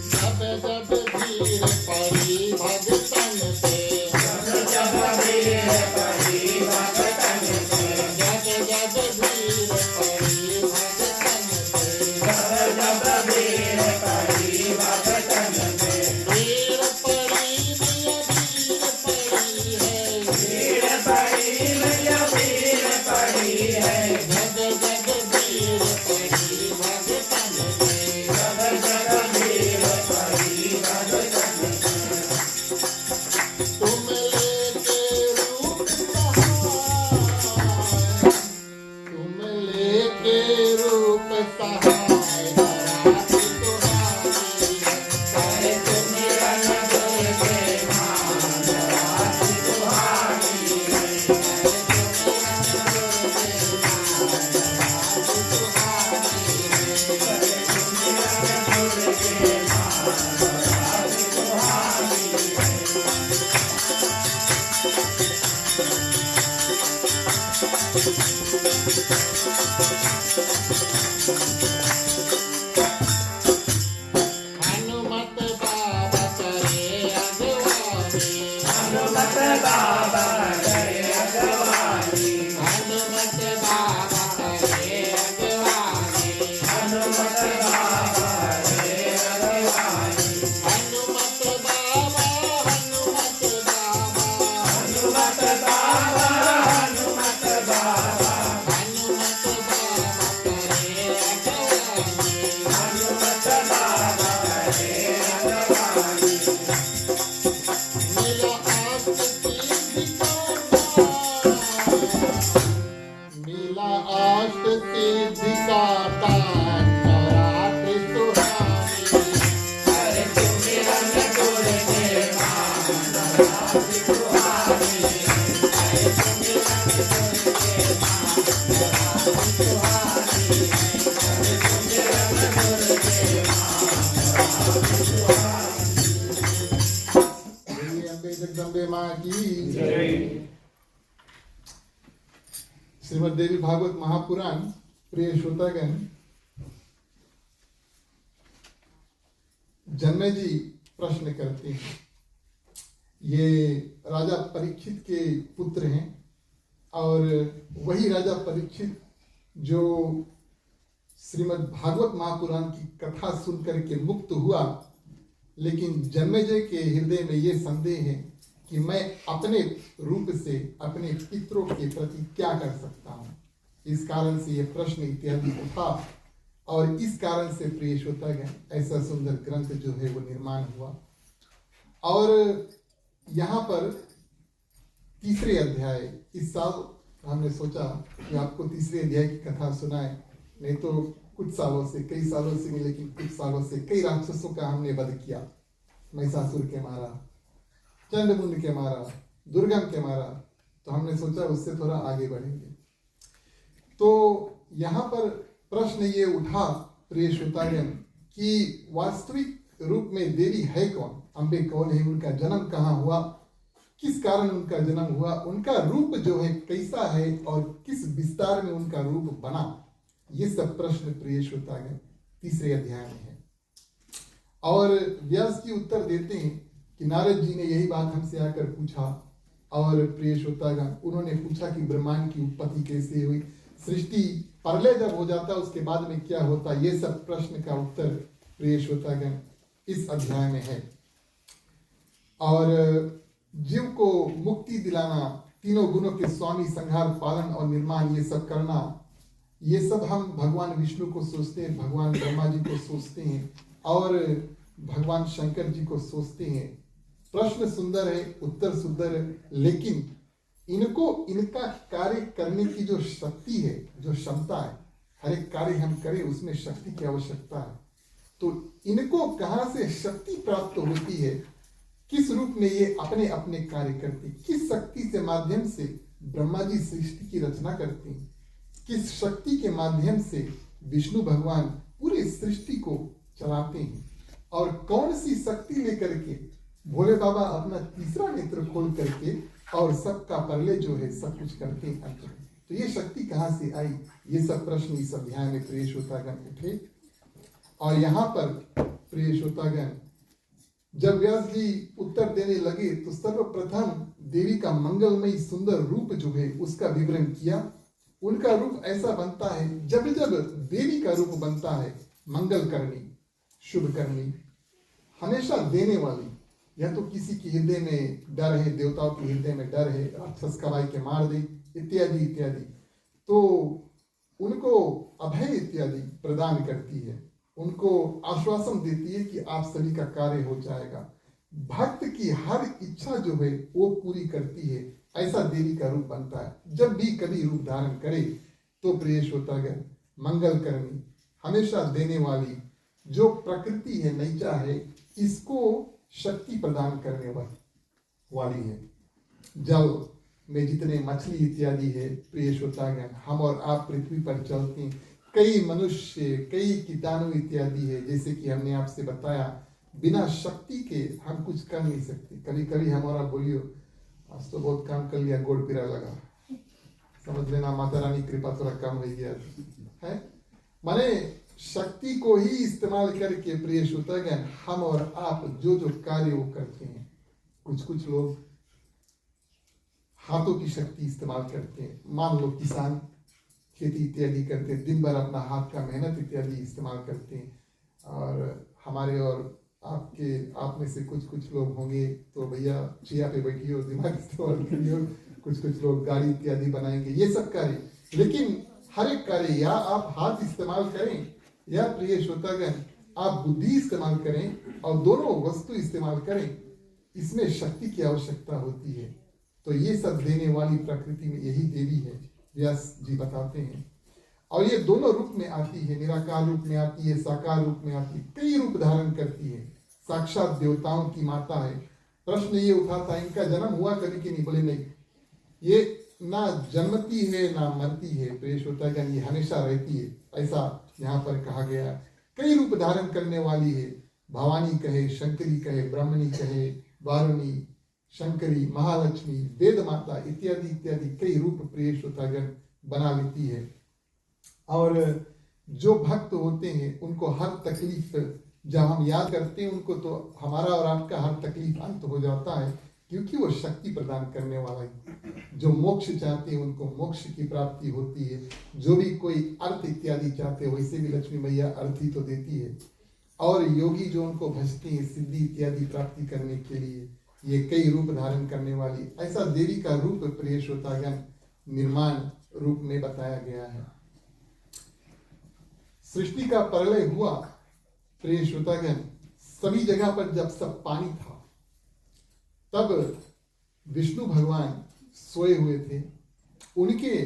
जब जब भीड़ पड़ी भगतन पे जब वीर परी भगतन से जब जब भीड़ पड़ी भगतन पे जब वीर परी भगतन से भीड़ पड़ी मैया भीड़ पड़ी है वीर परी मैया वीर परी है जब जब भीड़ पड़ी भगतन पे जब वीर परी भगतन से तुम लेके रूप सहाय तुम लेके रूप सहाय रात सुहानी करे सुमिरन दुर्गे मां रात सुहानी दुर्गे मां रात सुहानी हनुमत बाबा करे अगवानी हनुमत बाबा करे अगवानी हनुमत बाबा करे अगवानी हनुमत बाबा करे अगवानी हनुमत बाबा हनुमत बाबा हनुमत बाबा हनुमत बाबा हनुमत बाबा करे अगवानी हनुमत बाबा करे अगवानी मिला आष्ट सिद्धि का दान रात सुहानी करे सुमिरन दुर्गे मां रात सुहानी करे सुमिरन दुर्गे मां रात सुहानी करे सुमिरन दुर्गे मां रात सुहानी बोलिए अम्बे जगदम्बे माँ की श्रीमद् देवी भागवत महापुराण। प्रिय श्रोतागण, जन्मे जी प्रश्न करते हैं। ये राजा परीक्षित के पुत्र हैं और वही राजा परीक्षित जो श्रीमद् भागवत महापुराण की कथा सुनकर के मुक्त हुआ, लेकिन जन्मेजय के हृदय में ये संदेह है कि मैं अपने रूप से अपने पितरों के प्रति क्या कर सकता हूँ। इस कारण से ये प्रश्न इत्यादि उठा और इस कारण से प्रिय श्रोतागण ऐसा सुंदर ग्रंथ जो है वो निर्माण हुआ। और यहाँ पर तीसरे अध्याय, इस साल हमने सोचा कि आपको तीसरे अध्याय की कथा सुनाए, नहीं तो कुछ सालों से, कई सालों से नहीं लेकिन कुछ सालों से कई राक्षसों का हमने वध किया। महिषासुर के मारा, चंडमुंड के मारा, दुर्गम के मारा, तो हमने सोचा उससे थोड़ा आगे बढ़ेंगे। तो यहाँ पर प्रश्न ये उठा प्रिय श्रोतागण कि वास्तविक रूप में देवी है कौन, अम्बे कौन है, उनका जन्म कहाँ हुआ, किस कारण उनका जन्म हुआ, उनका रूप जो है कैसा है और किस विस्तार में उनका रूप बना, ये सब प्रश्न प्रिय श्रोतागण तीसरे अध्याय में है। और व्यास जी उत्तर देते हैं कि नारद जी ने यही बात हमसे आकर पूछा। और प्रिय श्रोतागण, उन्होंने पूछा कि ब्रह्मांड की उत्पत्ति कैसे हुई, सृष्टि प्रलय जब हो जाता उसके बाद में क्या होता, ये सब प्रश्न का उत्तर प्रिय श्रोतागण इस अध्याय में है। और जीव को मुक्ति दिलाना, तीनों गुणों के स्वामी, संहार, पालन और निर्माण, ये सब करना, ये सब हम भगवान विष्णु को सोचते हैं, भगवान ब्रह्मा जी को सोचते हैं और भगवान शंकर जी को सोचते हैं। प्रश्न सुंदर है, उत्तर सुंदर है, लेकिन इनको इनका कार्य करने की जो शक्ति है, जो क्षमता है, हर एक कार्य हम करें उसमें शक्ति की आवश्यकता है। तो इनको कहाँ से शक्ति प्राप्त होती है, किस रूप में ये अपने अपने कार्य करती, किस शक्ति से माध्यम से ब्रह्मा जी सृष्टि की रचना करती, किस शक्ति के माध्यम से विष्णु भगवान पूरे सृष्टि को चलाते हैं, और कौन सी शक्ति लेकर के भोले बाबा अपना तीसरा नेत्र खोल करके और सबका परले जो है सब कुछ करते हैं अंत में। तो ये शक्ति कहाँ से आई, ये सब प्रश्न इस अध्याय में प्रिय श्रोतागण उठे। और यहाँ पर प्रिय श्रोतागण जब व्यास जी उत्तर देने लगे तो सर्वप्रथम देवी का मंगलमयी सुंदर रूप जो है उसका विवरण किया। उनका रूप ऐसा बनता है, जब जब देवी का रूप बनता है, मंगल करनी, शुभ करनी, हमेशा देने वाली, या तो किसी के हृदय में डर है, देवताओं के हृदय में डर है, राक्षस कवाई के मार दे इत्यादि इत्यादि, तो उनको अभय इत्यादि प्रदान करती है, उनको आश्वासन देती है कि आप सभी का कार्य हो जाएगा। भक्त की हर इच्छा जो है वो पूरी करती है, ऐसा देवी का रूप बनता है। जब भी कभी रूप धारण करे तो प्रिय श्रोतागण मंगल करनी, हमेशा देने वाली, जो प्रकृति है, नैचा है, इसको शक्ति प्रदान करने वाली है। जल में जितने मछली इत्यादि है प्रिय श्रोतागण, हम और आप पृथ्वी पर चलते हैं, कई मनुष्य, कई कीटाणु इत्यादि है, जैसे कि हमने आपसे बताया, बिना शक्ति के हम कुछ कर नहीं सकते। कभी कभी हमारा बोलियो आज तो बहुत काम कर लिया, गोड़ पीरा लगा, समझ लेना माता रानी कृपा थोड़ा कम हो गया है। माने शक्ति को ही इस्तेमाल करके प्रिय श्रोतागण हम और आप जो जो कार्य वो करते हैं। कुछ लोग हाथों की शक्ति इस्तेमाल करते हैं, मान लो किसान खेती इत्यादि करते हैं, दिन भर अपना हाथ का मेहनत इत्यादि इस्तेमाल करते हैं। और हमारे और आपके आप में से कुछ लोग होंगे तो भैया चिया पे बैठिए, दिमाग इस्तेमाल करिए, कुछ लोग गाड़ी इत्यादि बनाएंगे, ये सब कार्य। लेकिन हर एक कार्य या आप हाथ इस्तेमाल करें या प्रिय श्रोतागण आप बुद्धि इस्तेमाल करें, और दोनों वस्तु इस्तेमाल करें, इसमें शक्ति की आवश्यकता होती है। तो ये सब देने वाली प्रकृति में यही देवी है, व्यास जी बताते हैं। और ये दोनों रूप में आती है, निराकार रूप में आती है, साकार रूप में आती है, कई रूप धारण करती है, साक्षात देवताओं की माता है। प्रश्न ये उठा था इनका जन्म हुआ कभी कि नहीं, बोले नहीं, ये ना जन्मती है ना मरती है प्रिय श्रोतागण, ये हमेशा रहती है, ऐसा यहाँ पर कहा गया। कई रूप धारण करने वाली है, भवानी कहे, शंकरी कहे, ब्रह्मणी कहे, वारुणी, शंकरी, महालक्ष्मी, वेद माता इत्यादि इत्यादि कई रूप प्रिय श्रोतागण बना लेती है। और जो भक्त होते हैं उनको हर तकलीफ जब हम याद करते हैं उनको, तो हमारा और आपका हर तकलीफ अंत हो जाता है, क्योंकि वो शक्ति प्रदान करने वाला है। जो मोक्ष चाहते हैं उनको मोक्ष की प्राप्ति होती है, जो भी कोई अर्थ इत्यादि चाहते हैं वैसे भी लक्ष्मी मैया अर्थ ही तो देती है। और योगी जो उनको भजते हैं सिद्धि इत्यादि प्राप्ति करने के लिए, ये कई रूप धारण करने वाली, ऐसा देवी का रूप प्रिय श्रोतागण निर्माण रूप में बताया गया है। सृष्टि का प्रलय हुआ प्रिय श्रोतागण, सभी जगह पर जब सब पानी था, तब विष्णु भगवान सोए हुए थे। उनके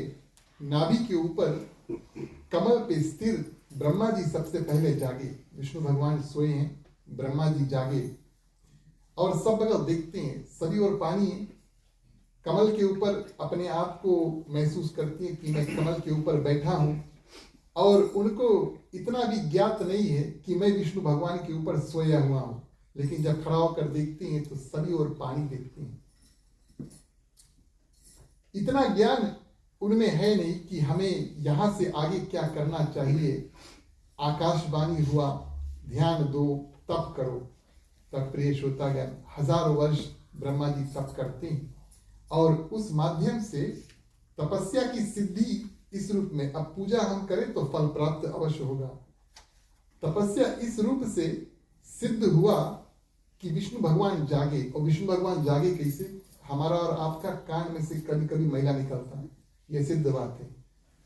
नाभि के ऊपर कमल पे स्थिर ब्रह्मा जी सबसे पहले जागे। विष्णु भगवान सोए हैं, ब्रह्मा जी जागे और सब बगल देखते हैं, सभी और पानी है। कमल के ऊपर अपने आप को महसूस करती है कि मैं कमल के ऊपर बैठा हूं, और उनको इतना भी ज्ञात नहीं है कि मैं विष्णु भगवान के ऊपर सोया हुआ हूं। लेकिन जब खड़ा होकर देखते हैं तो सभी और पानी देखते हैं। इतना ज्ञान उनमें है नहीं कि हमें यहां से आगे क्या करना चाहिए। आकाशवाणी हुआ, ध्यान दो, तप करो। तब प्रिय श्रोतागण हजारों वर्ष ब्रह्मा जी तप करते हैं, और उस माध्यम से तपस्या की सिद्धि इस रूप में, अब पूजा हम करें तो फल प्राप्त अवश्य होगा। तपस्या इस रूप से सिद्ध हुआ कि विष्णु भगवान जागे। और विष्णु भगवान जागे कैसे? हमारा और आपका कान में से कभी कभी मैला निकलता है, यह सिद्ध बात है।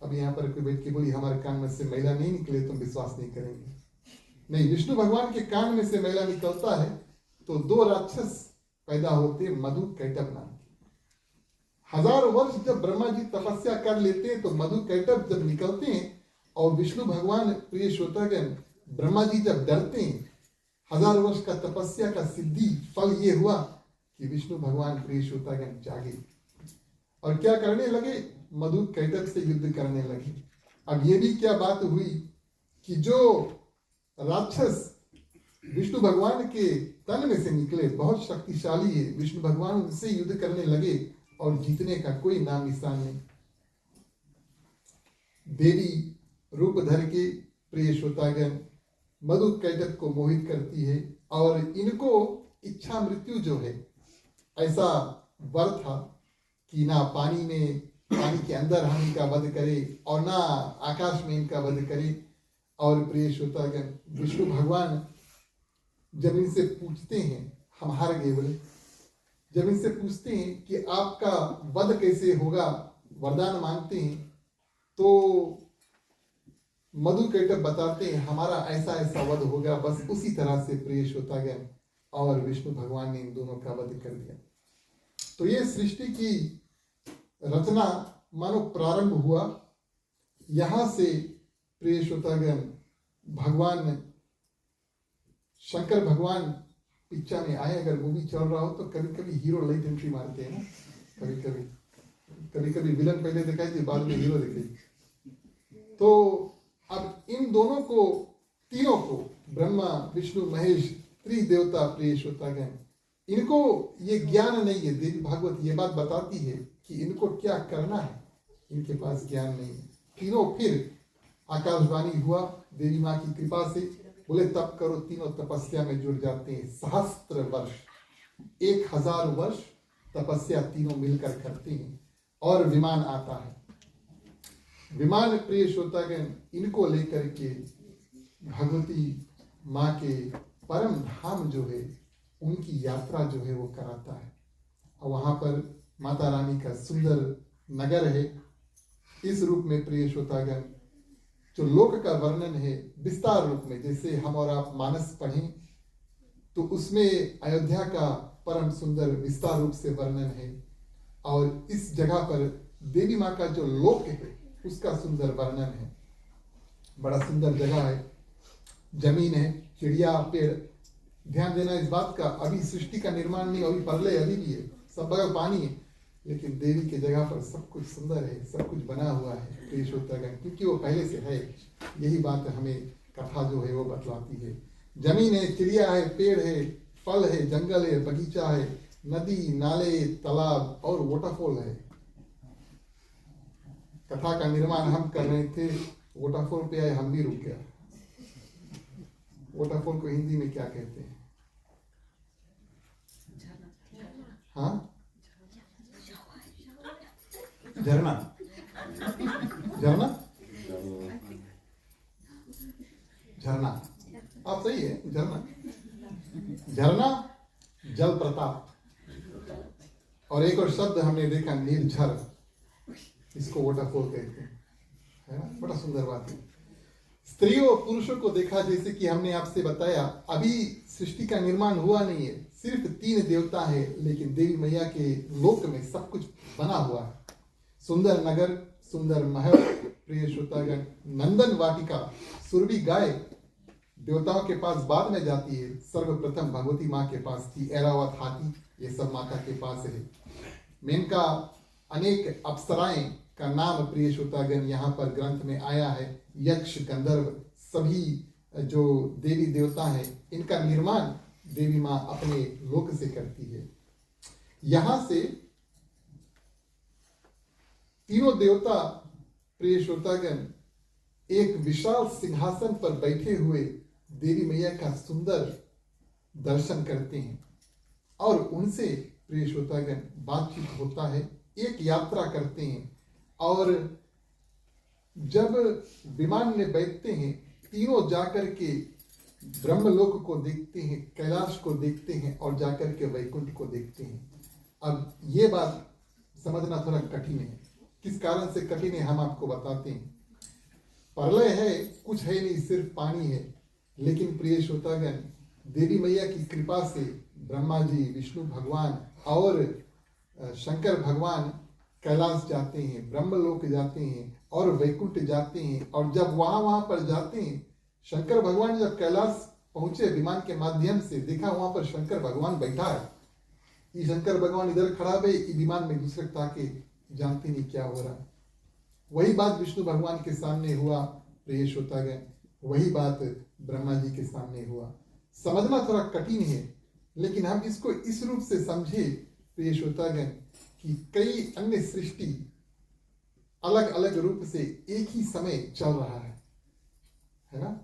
अब यहाँ पर कोई बैठ के बोली हमारे कान में से मैला नहीं निकले, तुम विश्वास नहीं करेंगे। नहीं, विष्णु भगवान के कान में से मैला निकलता है तो दो राक्षस पैदा होते, मधु कैटभ नाम के। 1000 वर्ष जब ब्रह्मा जी तपस्या कर लेते हैं तो मधु कैटभ जब निकलते हैं और विष्णु भगवान, प्रिय श्रोतागण, ब्रह्मा जी जब डरते हैं, 1000 वर्ष का तपस्या का सिद्धि फल ये हुआ कि विष्णु भगवान, प्रिय श्रोतागण, जागे और क्या करने लगे, मधु कैटभ से युद्ध करने लगे। अब ये भी क्या बात हुई कि जो राक्षस विष्णु भगवान के तन में से निकले, बहुत शक्तिशाली है, विष्णु भगवान उनसे युद्ध करने लगे और जीतने का कोई नाम निशान नहीं। देवी रूप धर के, प्रिय श्रोतागण, मधु कैटभ को मोहित करती है और इनको इच्छा मृत्यु जो है, ऐसा वर था कि ना पानी के अंदर हम इनका वध करें और ना आकाश में इनका वध करें। और प्रिय श्रोतागण, विष्णु भगवान जब इनसे पूछते हैं, हम हार गए बोले, जब इनसे पूछते हैं कि आपका वध कैसे होगा, वरदान मांगते हैं, तो मधु कैटभ बताते हैं हमारा ऐसा ऐसा वध होगा। बस उसी तरह से, प्रिय श्रोतागण, और विष्णु भगवान ने इन दोनों का वध कर दिया। तो ये सृष्टि की रचना मानो प्रारंभ हुआ। यहां से, प्रिय श्रोतागण, भगवान शंकर भगवान पिक्चर में आए। अगर मूवी चल रहा हो तो कभी कभी हीरो लाइट एंट्री मारते हैं ना, कभी कभी विलन पहले दिखाई थी, बाद में हीरो दिखाई। तो अब इन दोनों को, तीनों को, ब्रह्मा विष्णु महेश त्रिदेवता, प्रिय श्रोतागण, इनको ये ज्ञान नहीं है। देवी भागवत ये बात बताती है कि इनको क्या करना है, इनके पास ज्ञान नहीं है। तीनों फिर आकाशवाणी हुआ देवी माँ की कृपा से, बोले तप करो। तीनों तपस्या में जुड़ जाते हैं। 1000 वर्ष, 1000 वर्ष तपस्या तीनों मिलकर करते हैं और विमान आता है। विमान, प्रिय श्रोतागण, इनको लेकर के भगवती माँ के परम धाम जो है, उनकी यात्रा जो है वो कराता है। और वहां पर माता रानी का सुंदर नगर है। इस रूप में, प्रिय श्रोतागण, जो लोक का वर्णन है विस्तार रूप में, जैसे हम और आप मानस पढ़ें तो उसमें अयोध्या का परम सुंदर विस्तार रूप से वर्णन है। और इस जगह पर देवी माँ का जो लोक है उसका सुंदर वर्णन है। बड़ा सुंदर जगह है, जमीन है, चिड़िया, पेड़। ध्यान देना इस बात का, अभी सृष्टि का निर्माण नहीं, अभी प्रलय अभी भी है, सब बगल पानी है, लेकिन देवी के जगह पर सब कुछ सुंदर है, सब कुछ बना हुआ है, प्रिय श्रोतागण, क्योंकि वो पहले से है। यही बात हमें कथा जो है वो बतलाती है। जमीन है, चिड़िया है, पेड़ है, फल है, जंगल है, बगीचा है, नदी, नाले, तालाब और वाटरफॉल है। कथा का निर्माण हम कर रहे थे, वाटरफॉल पे आए, हम भी रुक गया। वाटरफॉल को हिंदी में क्या कहते हैं? हाँ, झरना। झरना, झरना, आप सही है, झरना। झरना, जल प्रताप। और एक और शब्द हमने देखा, निर्झर, इसको वाटरफॉल कहते हैं, है ना? बड़ा सुंदर बात है। स्त्रियों और पुरुषों को देखा, जैसे कि हमने आपसे बताया, अभी सृष्टि का निर्माण हुआ नहीं है, सिर्फ 3 देवता है, लेकिन देवी मैया के लोक में सब कुछ बना हुआ है। सुंदर नगर, सुंदर महल, प्रिय श्रोतागण, नंदन वाटिका, सुरभि गाय देवताओं के पास बाद में जाती है, सर्वप्रथम भगवती माँ के पास थी। ऐरावत हाथी, ये सब माता के पास है। मेनका, अनेक अप्सराएं का नाम, प्रिय श्रोतागण, यहाँ पर ग्रंथ में आया है। यक्ष, गंधर्व, सभी जो देवी देवता हैं, इनका निर्माण देवी माँ अपने लोक से करती है। यहां से तीनों देवता, प्रिय श्रोतागण, एक विशाल सिंहासन पर बैठे हुए देवी मैया का सुंदर दर्शन करते हैं और उनसे, प्रिय श्रोतागण, बातचीत होता है, एक यात्रा करते हैं। और जब विमान में बैठते हैं, तीनों जाकर के ब्रह्मलोक को देखते हैं, कैलाश को देखते हैं और जाकर के वैकुंठ को देखते हैं। अब ये बात समझना थोड़ा कठिन है। किस कारण से कठिन है, हम आपको बताते हैं। प्रलय है, कुछ है नहीं, सिर्फ पानी है, लेकिन प्रिय श्रोतागण, देवी मैया की कृपा से ब्रह्मा जी, विष्णु भगवान और शंकर भगवान कैलाश जाते हैं, ब्रह्मलोक जाते हैं और वैकुंठ जाते हैं। और जब वहां पर जाते हैं, शंकर भगवान जब कैलाश पहुंचे विमान के माध्यम से, देखा वहां पर शंकर भगवान बैठा है। ये शंकर भगवान इधर खड़ा है, ये विमान में दूसरे ताके, जानते नहीं क्या हो रहा है। वही बात विष्णु भगवान के सामने हुआ, प्रिय श्रोतागण, वही बात ब्रह्मा जी के सामने हुआ। समझना थोड़ा कठिन है, लेकिन हम इसको इस रूप से समझे प्रिय श्रोतागण कि कई अन्य सृष्टि अलग अलग रूप से एक ही समय चल रहा है ना।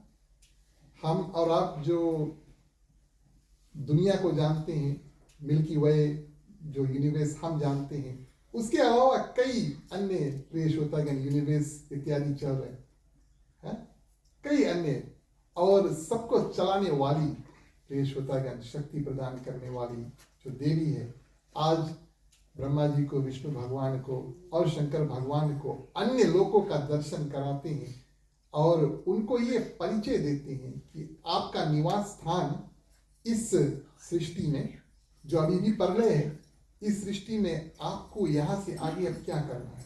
हम और आप जो दुनिया को जानते हैं, मिल्की वे जो यूनिवर्स हम जानते हैं, उसके अलावा कई अन्य प्रिय श्रोतागण यूनिवर्स इत्यादि चल रहे हैं, कई अन्य, और सबको चलाने वाली प्रिय श्रोतागण, शक्ति प्रदान करने वाली जो देवी है, आज ब्रह्मा जी को, विष्णु भगवान को और शंकर भगवान को अन्य लोकों का दर्शन कराते हैं और उनको ये परिचय देते हैं कि आपका निवास स्थान इस सृष्टि में जो अभी भी प्रलय है, इस सृष्टि में आपको यहाँ से आगे अब क्या करना है।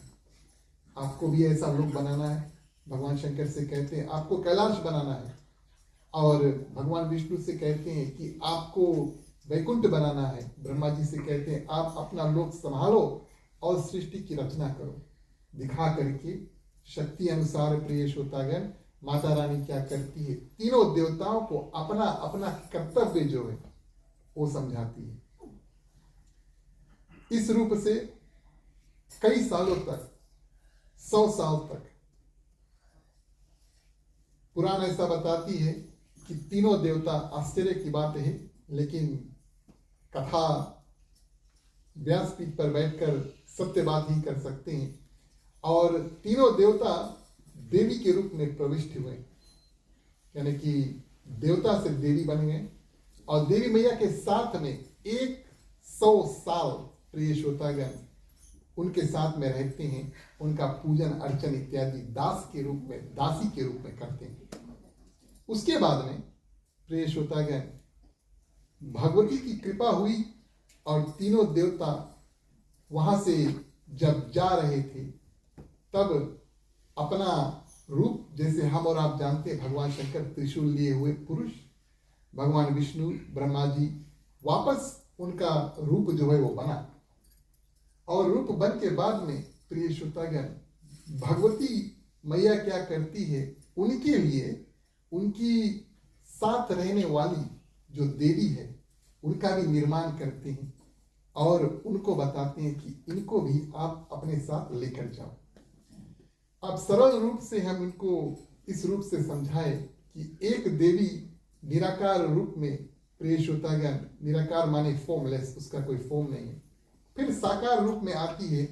आपको भी ऐसा लोक बनाना है। भगवान शंकर से कहते हैं आपको कैलाश बनाना है, और भगवान विष्णु से कहते हैं कि आपको वैकुंठ बनाना है। ब्रह्मा जी से कहते हैं आप अपना लोक संभालो और सृष्टि की रचना करो। दिखा करके शक्ति अनुसार प्रिय श्रोतागण माता रानी क्या करती है, तीनों देवताओं को अपना अपना कर्तव्य जो है वो समझाती है। इस रूप से कई सालों तक, 100 साल तक, पुराण ऐसा बताती है कि तीनों देवता, आश्चर्य की बात है, लेकिन कथा व्यासपीठ पर बैठकर सत्य बात ही कर सकते हैं। और तीनों देवता देवी के रूप में प्रविष्ट हुए, यानी कि देवता से देवी बन गए, और देवी मैया के साथ में 100 साल प्रिय श्रोतागण उनके साथ में रहते हैं, उनका पूजन अर्चन इत्यादि दास के रूप में, दासी के रूप में करते हैं। उसके बाद में प्रिय श्रोतागण भगवती की कृपा हुई और तीनों देवता वहां से जब जा रहे थे, तब अपना रूप, जैसे हम और आप जानते हैं, भगवान शंकर त्रिशूल लिए हुए पुरुष, भगवान विष्णु, ब्रह्मा जी, वापस उनका रूप जो है वो बना। और रूप बन के बाद में प्रिय श्रोतागण भगवती मैया क्या करती है, उनके लिए उनकी साथ रहने वाली जो देवी है उनका भी निर्माण करते हैं और उनको बताते हैं कि इनको भी आप अपने साथ लेकर जाओ। अब सरल रूप से हम इनको इस रूप से समझाए कि एक देवी निराकार रूप में, प्रिय श्रोतागण, निराकार माने फॉर्मलेस, उसका कोई फॉर्म नहीं है, फिर साकार रूप में आती है,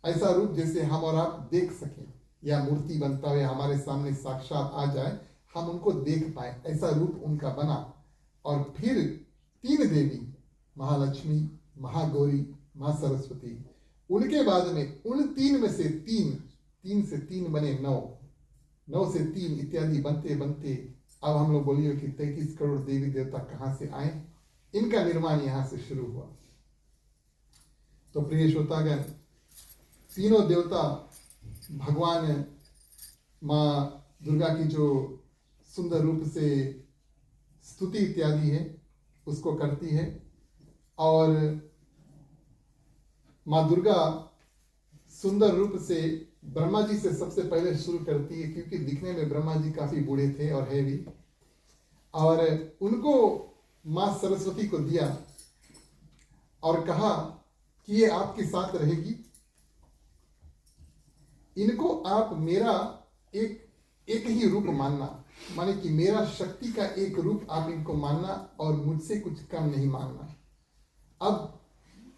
ऐसा रूप जैसे हम और आप देख सकें, या मूर्ति बनता हुआ हमारे सामने साक्षात आ जाए, हम उनको देख पाए, ऐसा रूप उनका बना। और फिर 3 देवी, महालक्ष्मी, महागौरी, माँ सरस्वती, उनके बाद में उन 3 में से 3 से 3 बने 9, 9 से 3 इत्यादि बनते बनते अब हम लोग बोलिए कि 33 करोड़ देवी देवता कहाँ से आए, इनका निर्माण यहाँ से शुरू हुआ। तो प्रिय श्रोतागण, तीनों देवता भगवान माँ दुर्गा की जो सुंदर रूप से स्तुति इत्यादि है उसको करती है, और माँ दुर्गा सुंदर रूप से ब्रह्मा जी से सबसे पहले शुरू करती है, क्योंकि दिखने में ब्रह्मा जी काफी बूढ़े थे और है भी, और उनको माँ सरस्वती को दिया और कहा कि ये आपके साथ रहेगी, इनको आप मेरा एक ही रूप मानना, माने कि मेरा शक्ति का एक रूप आप इनको मानना और मुझसे कुछ कम नहीं मानना। अब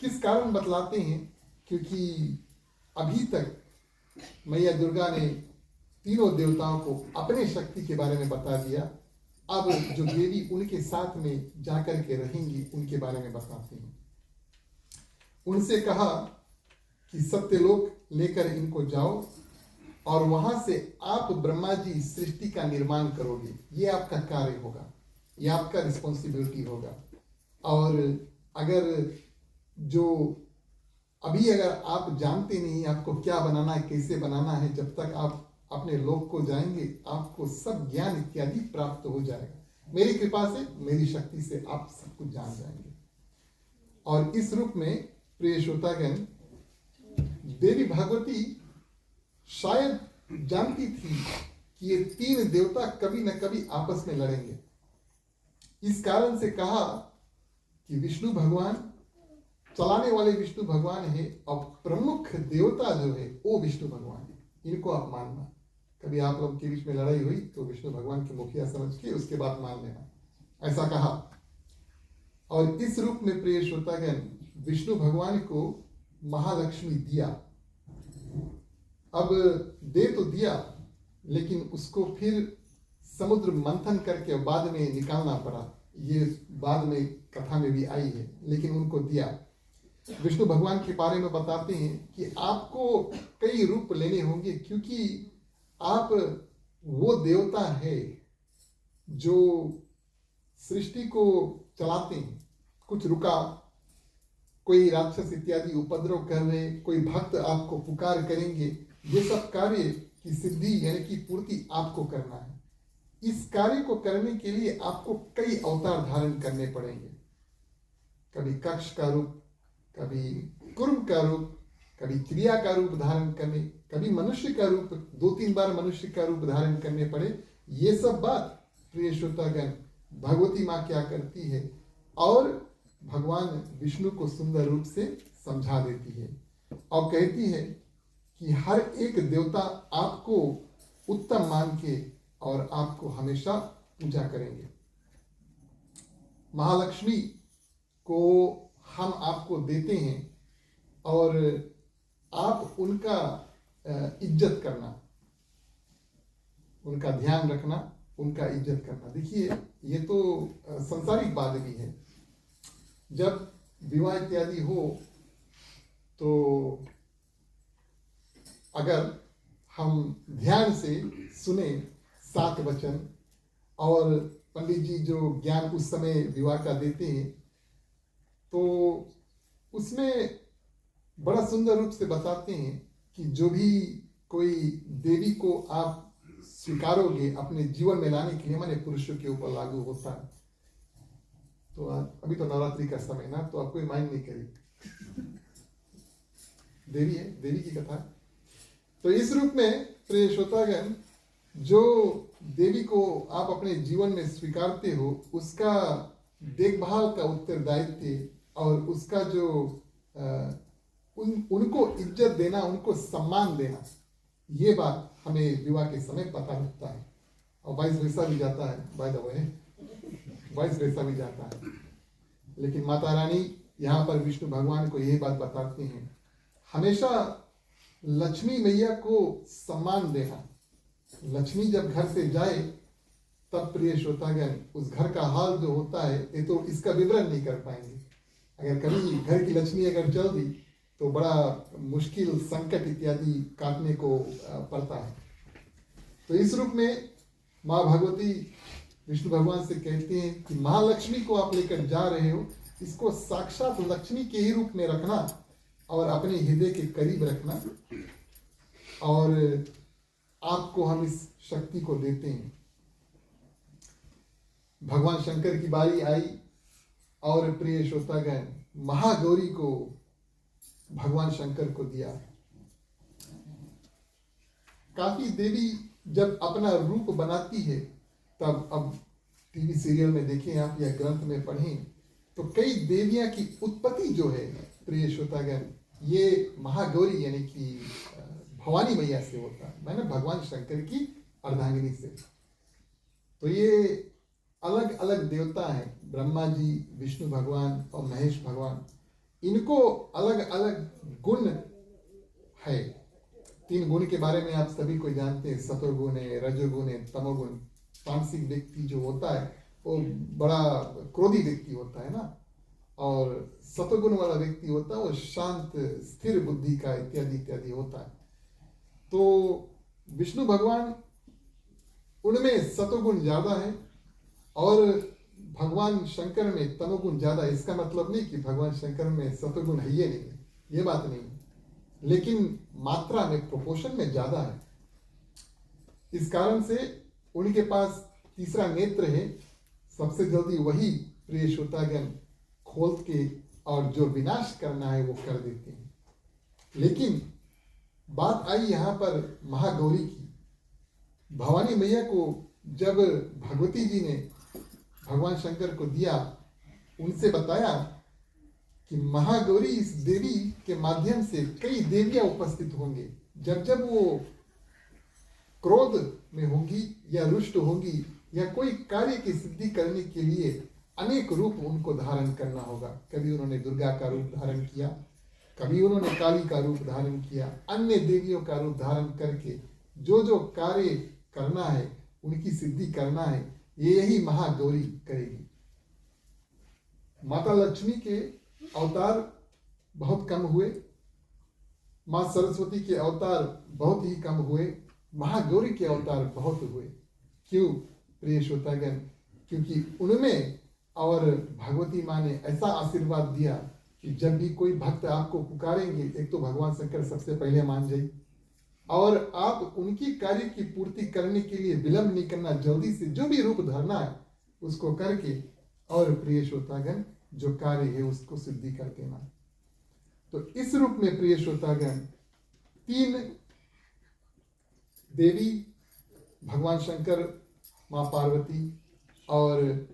किस कारण बतलाते हैं, क्योंकि अभी तक मैया दुर्गा ने तीनों देवताओं को अपने शक्ति के बारे में बता दिया, अब जो देवी उनके साथ में जाकर के रहेंगी उनके बारे में बताते हैं। उनसे कहा कि सत्यलोक लेकर इनको जाओ और वहां से आप ब्रह्मा जी सृष्टि का निर्माण करोगे, ये आपका कार्य होगा, ये आपका रिस्पॉन्सिबिलिटी होगा। और अगर जो अभी अगर आप जानते नहीं आपको क्या बनाना है, कैसे बनाना है, जब तक आप अपने लोक को जाएंगे आपको सब ज्ञान इत्यादि प्राप्त हो जाएगा। मेरी कृपा से, मेरी शक्ति से आप सब कुछ जान जाएंगे। और इस रूप में प्रिय श्रोतागण, देवी भगवती शायद जानती थी कि ये तीन देवता कभी न कभी आपस में लड़ेंगे। इस कारण से कहा कि विष्णु भगवान, चलाने वाले विष्णु भगवान है और प्रमुख देवता जो है वो विष्णु भगवान है। इनको आप मानना। कभी आप लोग के बीच में लड़ाई हुई तो विष्णु भगवान के मुखिया समझ के उसके बाद मान लेना, ऐसा कहा। और इस रूप में प्रिय श्रोतागण, विष्णु भगवान को महालक्ष्मी दिया। अब दे तो दिया, लेकिन उसको फिर समुद्र मंथन करके बाद में निकालना पड़ा। ये बाद में कथा में भी आई है, लेकिन उनको दिया। विष्णु भगवान के बारे में बताते हैं कि आपको कई रूप लेने होंगे, क्योंकि आप वो देवता है जो सृष्टि को चलाते हैं। कुछ रुका, कोई राक्षस इत्यादि उपद्रव कर रहे, कोई भक्त आपको पुकार करेंगे, ये सब कार्य की सिद्धि यानी कि पूर्ति आपको करना है। इस कार्य को करने के लिए आपको कई अवतार धारण करने पड़ेंगे। कभी कक्ष का रूप, कभी कुर्म का रूप, कभी क्रिया का रूप धारण करने, कभी मनुष्य का रूप, 2-3 बार मनुष्य का रूप धारण करने पड़े। ये सब बात प्रिय श्रोतागण भगवती माँ क्या करती है और भगवान विष्णु को सुंदर रूप से समझा देती है और कहती है कि हर एक देवता आपको उत्तम मान के और आपको हमेशा पूजा करेंगे। महालक्ष्मी को हम आपको देते हैं और आप उनका इज्जत करना, उनका ध्यान रखना, उनका इज्जत करना। देखिए, ये तो संसारिक बात भी है। जब विवाह इत्यादि हो तो अगर हम ध्यान से सुने 7 वचन और पंडित जी जो ज्ञान उस समय विवाह का देते हैं, तो उसमें बड़ा सुंदर रूप से बताते हैं कि जो भी कोई देवी को आप स्वीकारोगे अपने जीवन में लाने के लिए, माने पुरुषों के ऊपर लागू होता है। तो अभी तो नवरात्रि का समय ना, तो आप कोई माइंड नहीं करेगी, देवी है, देवी की कथा। तो इस रूप में प्रिय श्रोतागण, जो देवी को आप अपने जीवन में स्वीकारते हो, उसका देखभाल का उत्तरदायित्व और उसका जो उनको इज्जत देना, उनको सम्मान देना, ये बात हमें विवाह के समय पता लगता है। और वाइस वर्सा भी जाता है, by the way, vice versa भी जाता है। लेकिन माता रानी यहाँ पर विष्णु भगवान को यही बात बताते हैं, हमेशा लक्ष्मी मैया को सम्मान देना। लक्ष्मी जब घर से जाए तब प्रिय श्रोतागण उस घर का हाल जो होता है, ये तो इसका विवरण नहीं कर पाएंगे। अगर कभी घर की लक्ष्मी अगर चल दी तो बड़ा मुश्किल, संकट इत्यादि काटने को पड़ता है। तो इस रूप में माँ भगवती विष्णु भगवान से कहते हैं कि महालक्ष्मी को आप लेकर जा रहे हो, इसको साक्षात लक्ष्मी के ही रूप में रखना और अपने हृदय के करीब रखना, और आपको हम इस शक्ति को देते हैं। भगवान शंकर की बारी आई और प्रिय श्रोतागण महागौरी को भगवान शंकर को दिया। काफी देवी जब अपना रूप बनाती है, तब अब टीवी सीरियल में देखें आप या ग्रंथ में पढ़ें तो कई देवियां की उत्पत्ति जो है प्रिय श्रोतागण, ये महागौरी यानी कि भवानी मैया से होता है, मैंने भगवान शंकर की अर्धांगिनी से। तो ये अलग अलग देवता हैं, ब्रह्मा जी, विष्णु भगवान और महेश भगवान। इनको अलग अलग गुण है। 3 गुण के बारे में आप सभी को जानते हैं, सतोगुण है, रजोगुण है, तमोगुण। तामसिक व्यक्ति जो होता है वो बड़ा क्रोधी व्यक्ति होता है ना, और सतोगुण वाला व्यक्ति होता है वो शांत स्थिर बुद्धि का इत्यादि इत्यादि होता है। तो विष्णु भगवान उनमें सतोगुण ज्यादा है और भगवान शंकर में तमोगुण ज्यादा है। इसका मतलब नहीं कि भगवान शंकर में सतोगुण है, ये नहीं है। ये बात नहीं, लेकिन मात्रा में, प्रोपोर्शन में ज्यादा है। इस कारण से उनके पास तीसरा नेत्र है, सबसे जल्दी वही प्रिय श्रोतागण खोल के और जो विनाश करना है वो कर देते हैं। लेकिन बात आई यहाँ पर महागौरी की। भवानी मैया को जब भगवती जी ने भगवान शंकर को दिया, उनसे बताया कि महागौरी इस देवी के माध्यम से कई देवियां उपस्थित होंगे। जब जब वो क्रोध में होंगी या रुष्ट होंगी या कोई कार्य की सिद्धि करने के लिए अनेक रूप उनको धारण करना होगा। कभी उन्होंने दुर्गा का रूप धारण किया, कभी उन्होंने काली का रूप धारण किया, अन्य देवियों का रूप धारण करके जो जो कार्य करना है, उनकी सिद्धि करना है, ये यही महागौरी करेगी। माता लक्ष्मी के अवतार बहुत कम हुए, माँ सरस्वती के अवतार बहुत ही कम हुए, महागौरी के अवतार बहुत हुए। क्यों प्रिय श्रोतागण? क्योंकि उनमें और भगवती माँ ने ऐसा आशीर्वाद दिया कि जब भी कोई भक्त आपको पुकारेंगे, एक तो भगवान शंकर सबसे पहले मान जाइए, और आप उनकी कार्य की पूर्ति करने के लिए विलंब नहीं करना, जल्दी से जो भी रूप धरना है उसको करके और प्रिय श्रोतागण जो कार्य है उसको सिद्धि कर देना। तो इस रूप में प्रिय श्रोतागण 3 देवी, भगवान शंकर, माँ पार्वती और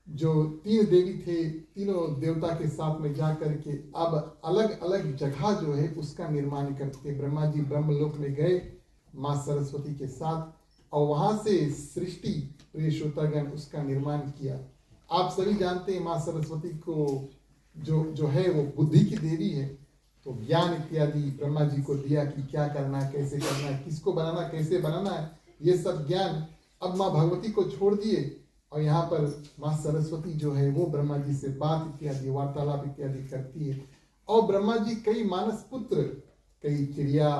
जो 3 देवी थे, तीनों देवता के साथ में जा करके अब अलग अलग जगह जो है उसका निर्माण करते। ब्रह्मा जी ब्रह्मलोक में गए माँ सरस्वती के साथ, और वहां से सृष्टि प्रिय श्रोतागण उसका निर्माण किया। आप सभी जानते हैं माँ सरस्वती को जो है वो बुद्धि की देवी है, तो ज्ञान इत्यादि ब्रह्मा जी को दिया कि क्या करना है, कैसे करना है, किसको बनाना, कैसे बनाना है, ये सब ज्ञान अब माँ भगवती को छोड़ दिए। और यहाँ पर माँ सरस्वती जो है वो ब्रह्मा जी से बात इत्यादि, वार्तालाप इत्यादि करती है। और ब्रह्मा जी कई मानस पुत्र, कई चिड़िया,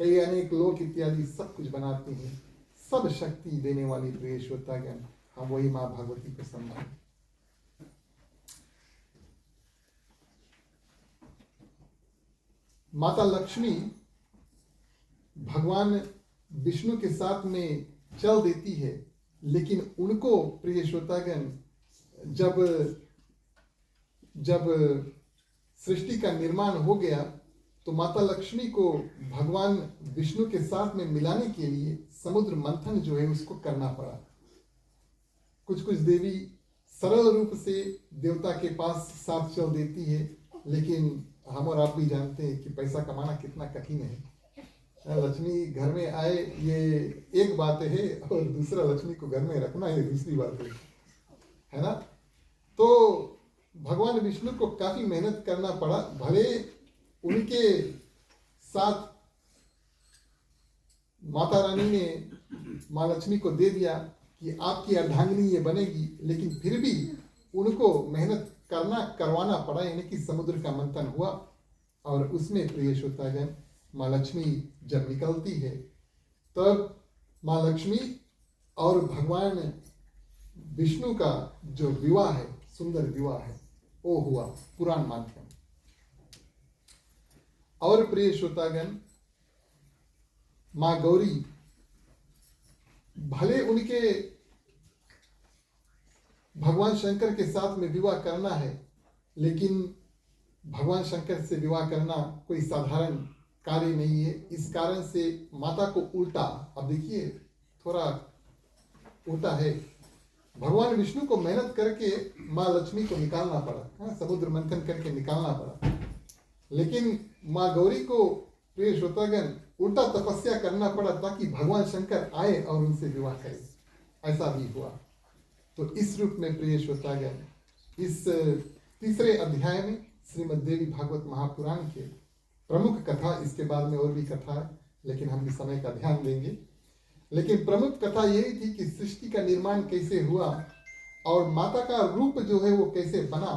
कई अनेक लोक इत्यादि सब कुछ बनाते हैं। सब शक्ति देने वाली प्रिय श्रोतागण हम वही माँ भगवती को सम्मान। माता लक्ष्मी भगवान विष्णु के साथ में चल देती है, लेकिन उनको प्रिय श्रोतागण जब सृष्टि का निर्माण हो गया तो माता लक्ष्मी को भगवान विष्णु के साथ में मिलाने के लिए समुद्र मंथन जो है उसको करना पड़ा। कुछ कुछ देवी सरल रूप से देवता के पास साथ चल देती है, लेकिन हम और आप भी जानते हैं कि पैसा कमाना कितना कठिन है। लक्ष्मी घर में आए ये एक बात है, और दूसरा लक्ष्मी को घर में रखना ये दूसरी बात है ना। तो भगवान विष्णु को काफी मेहनत करना पड़ा। भले उनके साथ माता रानी ने माँ लक्ष्मी को दे दिया कि आपकी अर्धांगिनी ये बनेगी, लेकिन फिर भी उनको मेहनत करवाना पड़ा, यानी कि समुद्र का मंथन हुआ। और उसमें प्रिय श्रोतागण माँ लक्ष्मी जब निकलती है तब माँ लक्ष्मी और भगवान विष्णु का जो विवाह है, सुंदर विवाह है, वो हुआ पुराण माध्यम। और प्रिय श्रोतागण माँ गौरी, भले उनके भगवान शंकर के साथ में विवाह करना है, लेकिन भगवान शंकर से विवाह करना कोई साधारण कार्य नहीं है। इस कारण से माता को उल्टा, अब देखिए थोड़ा उल्टा है, भगवान विष्णु को मेहनत करके माँ लक्ष्मी को निकालना पड़ा, समुद्र मंथन करके निकालना पड़ा। लेकिन माँ गौरी को प्रिय श्रोतागण उल्टा तपस्या करना पड़ा ताकि भगवान शंकर आए और उनसे विवाह करे। ऐसा भी हुआ। तो इस रूप में प्रिय श्रोतागण इस 3रे अध्याय में श्रीमद् देवी भागवत महापुराण के प्रमुख कथा, इसके बाद में और भी कथा है, लेकिन हम इस समय का ध्यान देंगे। लेकिन प्रमुख कथा यही थी कि सृष्टि का निर्माण कैसे हुआ और माता का रूप जो है वो कैसे बना,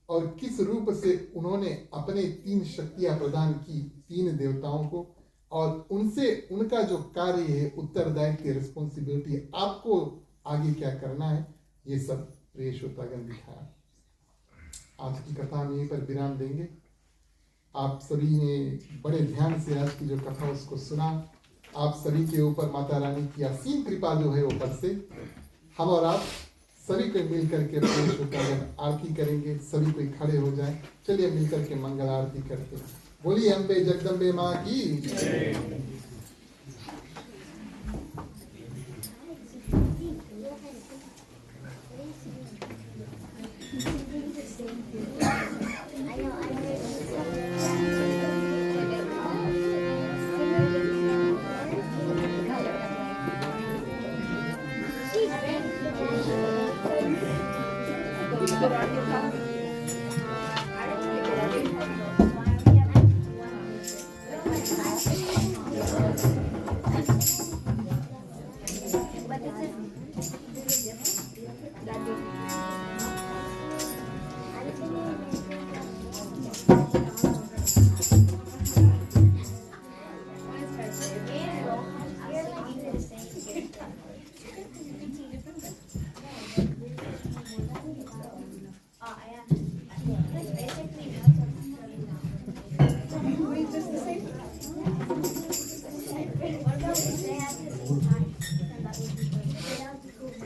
और किस रूप से उन्होंने अपने 3 शक्तियां प्रदान की 3 देवताओं को, और उनसे उनका जो कार्य है, उत्तरदायित्व, रिस्पॉन्सिबिलिटी, आपको आगे क्या करना है, ये सब प्रिय श्रोतागण दिखाया। आज की कथा हम यहीं पर विराम देंगे। आप सभी ने बड़े ध्यान से आज की जो कथा उसको सुना। आप सभी के ऊपर माता रानी की असीम कृपा जो है ऊपर से हम और आप सभी को मिल करके प्रवेश होकर आरती करेंगे। सभी कोई खड़े हो जाए, चलिए मिल करके मंगल आरती करते हैं। बोलिए अम्बे जगदम्बे माँ की।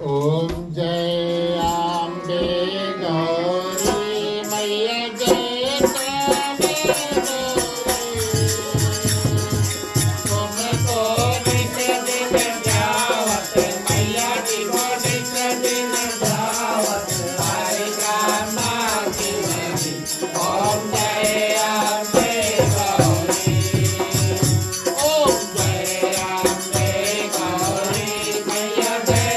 ओम जय अम्बे गौरी मैया जय अम्बे गौरी। तुमको नित दिन जावत मैया जी को नित दिन जावत हरे रामा की नदी। ओम जय अम्बे गौरी। ओम जय अम्बे गौरी मैया जय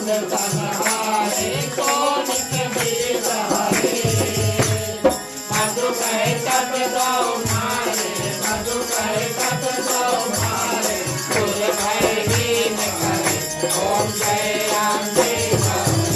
संहारे को नित्य भी सहारे मधु कहे तब दो मारे मधु कहे तब दो मारे सुर भय लीन करे ओम जय राम जय गौरी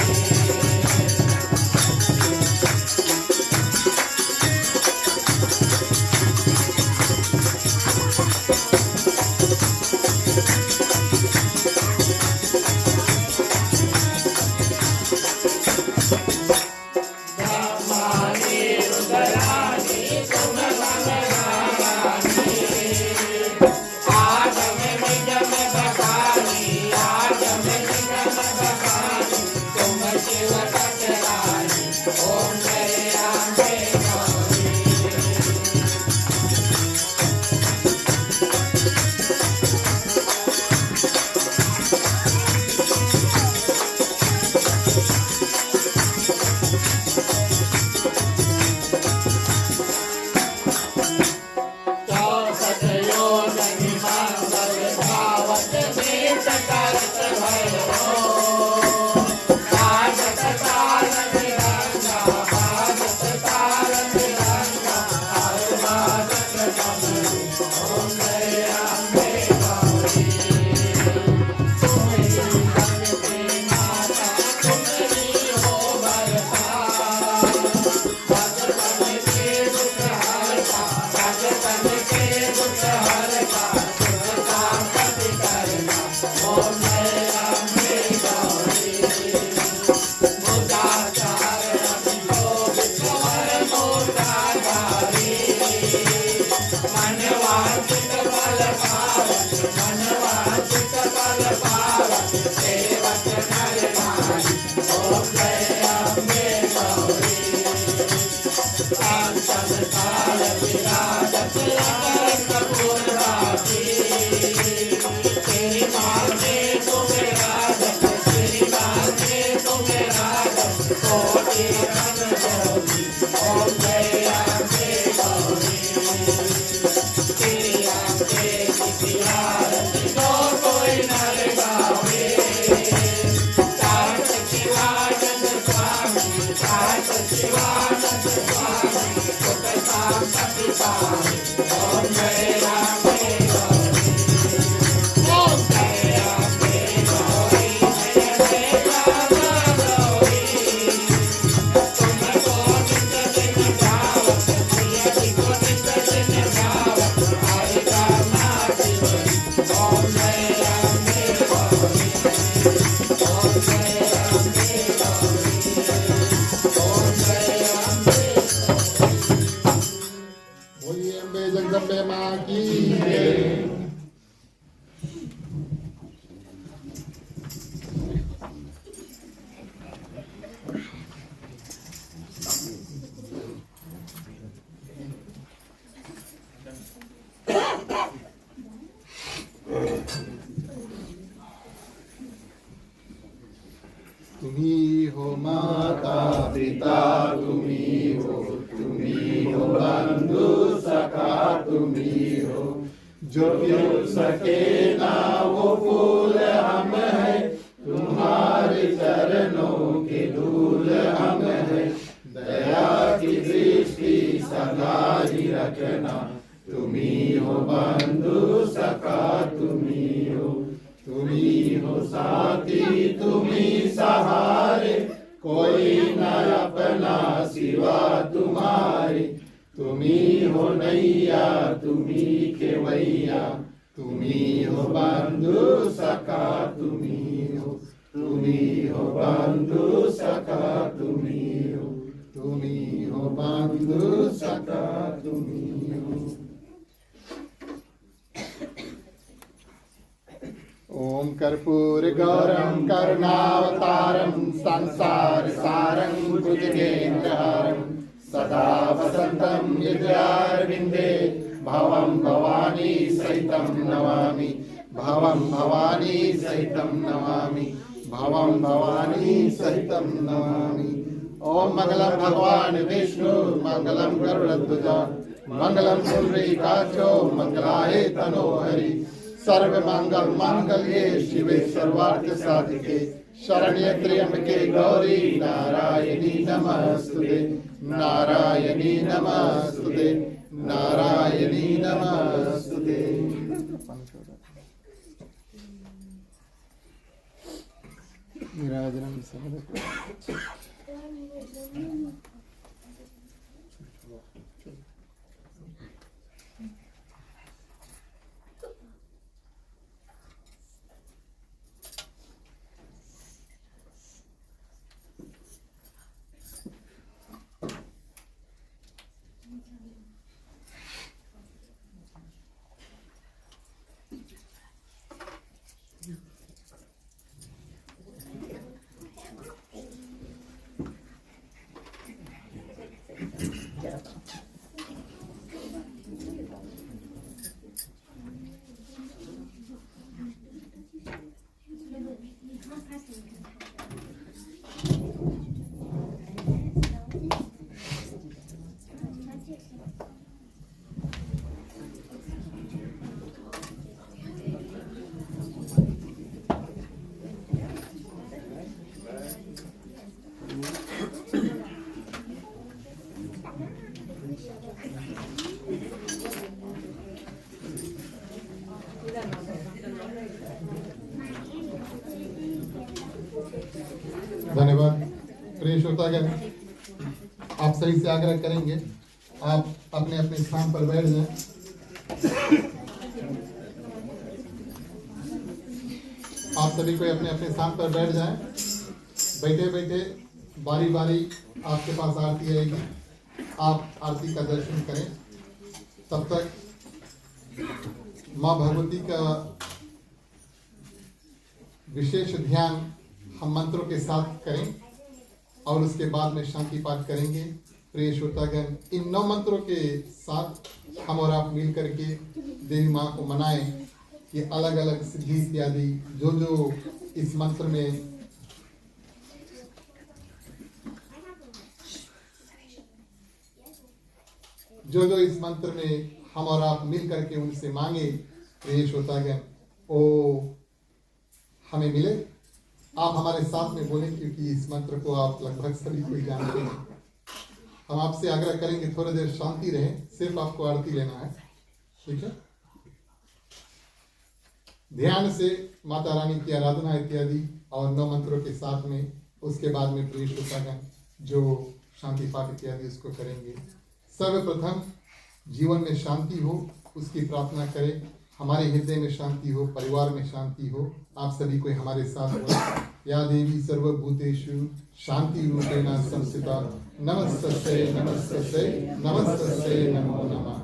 बोलिए अम्बे जगदम्बे माँ की तुम्ही हो माता पिता तुम्ही हो बंधु सखा तुम्ही हो जो खिल सके ना वो फूल हम है तुम्हारे चरणों के धूल हम है दया की दृष्टि सदा ही रखना तुम्ही हो बंधु सखा तुम्ही हो साथी तुम्ही सहारे कोई न अपना सिवा तुम्हारे तुम्ही हो नैया तुम्ही केवैया तुम्ही हो बंधु सखा तुम्ही हो बंधु सखा तुम्ही हो बंधु सखा तुम्ही हो। ओम कर्पूर गौरम करुणावतारम संसार सारं भुजगेन्द्रहारं सदा वसंतं हृदयारविन्दे भवं भवानी सहितं नमामि भवं भवानी सहितं नमामि भवं भवानी सहितं नमामि। ओम मंगलम भगवान विष्णु मंगलम गरुड़ध्वज मंगलम पुंडरीकाक्षो मंगलाय तनोहरि सर्व मंगल मांगल्ये शिवे सर्वार्थ साधिके शरण्य त्र्यंबके गौरी नारायणी नमस्तुते नारायणी नमस्तुते नारायणी नमस्तुते। विराजनम धन्यवाद। प्रिय श्रोतागण, आप सही से आग्रह करेंगे आप अपने अपने स्थान पर बैठ जाएं। आप सभी को अपने अपने स्थान पर बैठ जाएं। बैठे बैठे बारी बारी आपके पास आरती आएगी, आप आरती का दर्शन करें। तब तक माँ भगवती का विशेष ध्यान हम मंत्रों के साथ करें और उसके बाद में शांति पाठ करेंगे। प्रिय श्रोतागण, इन 9 मंत्रों के साथ हम और आप मिल करके देवी माँ को मनाएं कि अलग अलग सिद्धि इत्यादि जो इस मंत्र में जो इस मंत्र में हम और आप मिल करके उनसे मांगे। प्रिय श्रोतागण, ओ हमें मिले। आप हमारे साथ में बोलें क्योंकि इस मंत्र को आप लगभग सभी कोई जानते हैं। हम आपसे आग्रह करेंगे थोड़ी देर शांति रहे, सिर्फ आपको आरती लेना है, ठीक है। ध्यान से माता रानी की आराधना इत्यादि और 9 मंत्रों के साथ में उसके बाद में प्रिय श्रोतागण जो शांति पाठ इत्यादि उसको करेंगे। सर्वप्रथम जीवन में शांति हो उसकी प्रार्थना करें। हमारे हृदय में शांति हो, परिवार में शांति हो। आप सभी को हमारे साथ हो। या देवी सर्वभूतेषु शांति रूपेण संस्थिता नमस्तस्यै नमस्तस्यै नमस्तस्यै नमो नमः।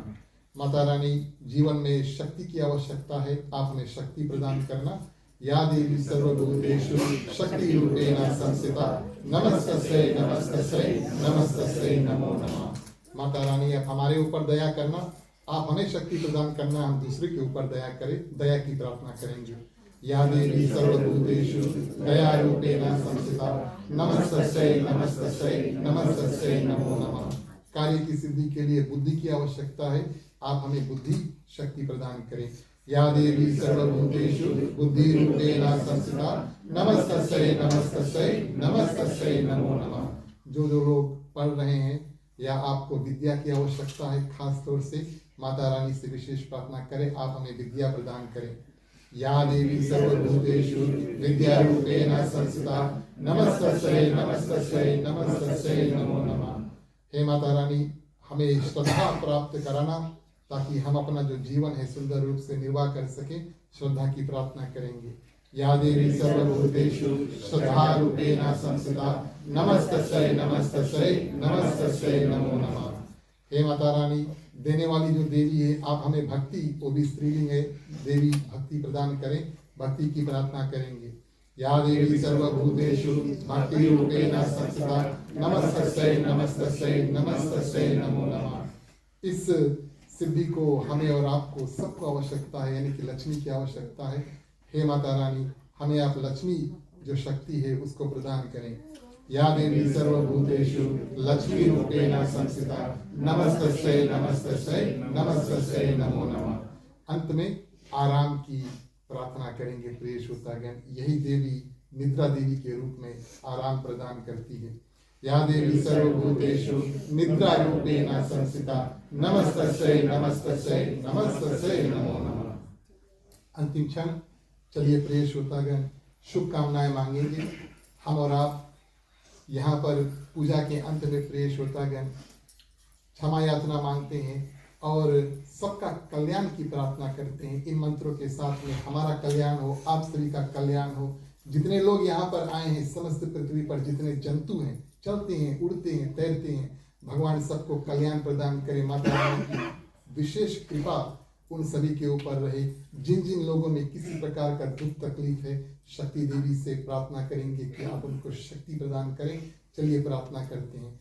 माता रानी, जीवन में शक्ति की आवश्यकता है, आप हमें शक्ति प्रदान करना। या देवी सर्वभूतेषु शक्ति रूपेण संस्थिता नमस्तस्यै नमस्तस्यै नमस्तस्यै नमो नमः। माता रानी, आप हमारे ऊपर दया करना, आप हमें शक्ति प्रदान करना, हम दूसरे के ऊपर दया करें, दया की प्रार्थना करेंगे। या देवी सर्वभूतेषु दया रूपेण संस्थिता नमस्तस्यै नमस्तस्यै नमस्तस्यै नमो नमः। कार्य की सिद्धि के लिए बुद्धि की आवश्यकता है, आप हमें बुद्धि शक्ति प्रदान करें। या देवी सर्वभूतेषु बुद्धि रूपेण संस्थिता नमस्तस्यै नमस्तस्यै नमस्तस्यै नमो नमः। जो लोग पढ़ रहे हैं या आपको विद्या की आवश्यकता है, खास तौर से माता रानी से विशेष प्रार्थना करें, आप हमें विद्या प्रदान करें। या देवी सर्वभूतेषु विद्या रूपेण संस्थिता नमस्तस्यै नमस्तस्यै नमस्तस्यै नमो नमः। हे माता रानी, हमें श्रद्धा प्राप्त कराना ताकि हम अपना जो जीवन है सुंदर रूप से निर्वाह कर सके। श्रद्धा की प्रार्थना करेंगे। या देवी सर्वभूतेषु श्रद्धा रूपेण संस्थिता नमस्तस्यै नमस्तस्यै नमस्तस्यै नमो नमः। हे माता रानी, देने वाली जो देवी है, आप हमें भक्ति, वो भी स्त्रीलिंग है, देवी भक्ति प्रदान करें, भक्ति की प्रार्थना करेंगे। या देवी सर्वभूतेषु भक्ति रूपेण संस्थिता नमस्तस्यै नमस्तस्यै नमस्तस्यै नमो नमः। इस सिद्धि को हमें और आपको सबको आवश्यकता है, यानी कि लक्ष्मी की आवश्यकता है। हे माता रानी, हमें आप लक्ष्मी जो शक्ति है उसको प्रदान करें। या देवी सर्वभूतेषु लक्ष्मी रूपेण संस्थिता नमस्तस्यै नमस्तस्यै नमस्तस्यै नमो नमः। अंत में आराम की प्रार्थना करेंगे। प्रिय श्रोतागण, यही देवी निद्रा देवी के रूप में आराम प्रदान करती है। या देवी सर्वभूतेषु निद्रा रूपेण संस्थिता नमस्तस्यै नमस्तस्यै नमस्तस्यै नमो नमः। अंतिम क्षण चलिए प्रिय श्रोतागण शुभकामनाएं मांगेंगे। हम और आप यहाँ पर पूजा के अंत में प्रिय श्रोतागण क्षमा याचना मांगते हैं और सबका कल्याण की प्रार्थना करते हैं। इन मंत्रों के साथ में हमारा कल्याण हो, आप सभी का कल्याण हो। जितने लोग यहाँ पर आए हैं, समस्त पृथ्वी पर जितने जंतु हैं, चलते हैं, उड़ते हैं, तैरते हैं, भगवान सबको कल्याण प्रदान करे। माता रानी की विशेष कृपा उन सभी के ऊपर रहे। जिन जिन लोगों में किसी प्रकार का दुख तकलीफ है, शक्ति देवी से प्रार्थना करेंगे कि आप उनको शक्ति प्रदान करें। चलिए प्रार्थना करते हैं।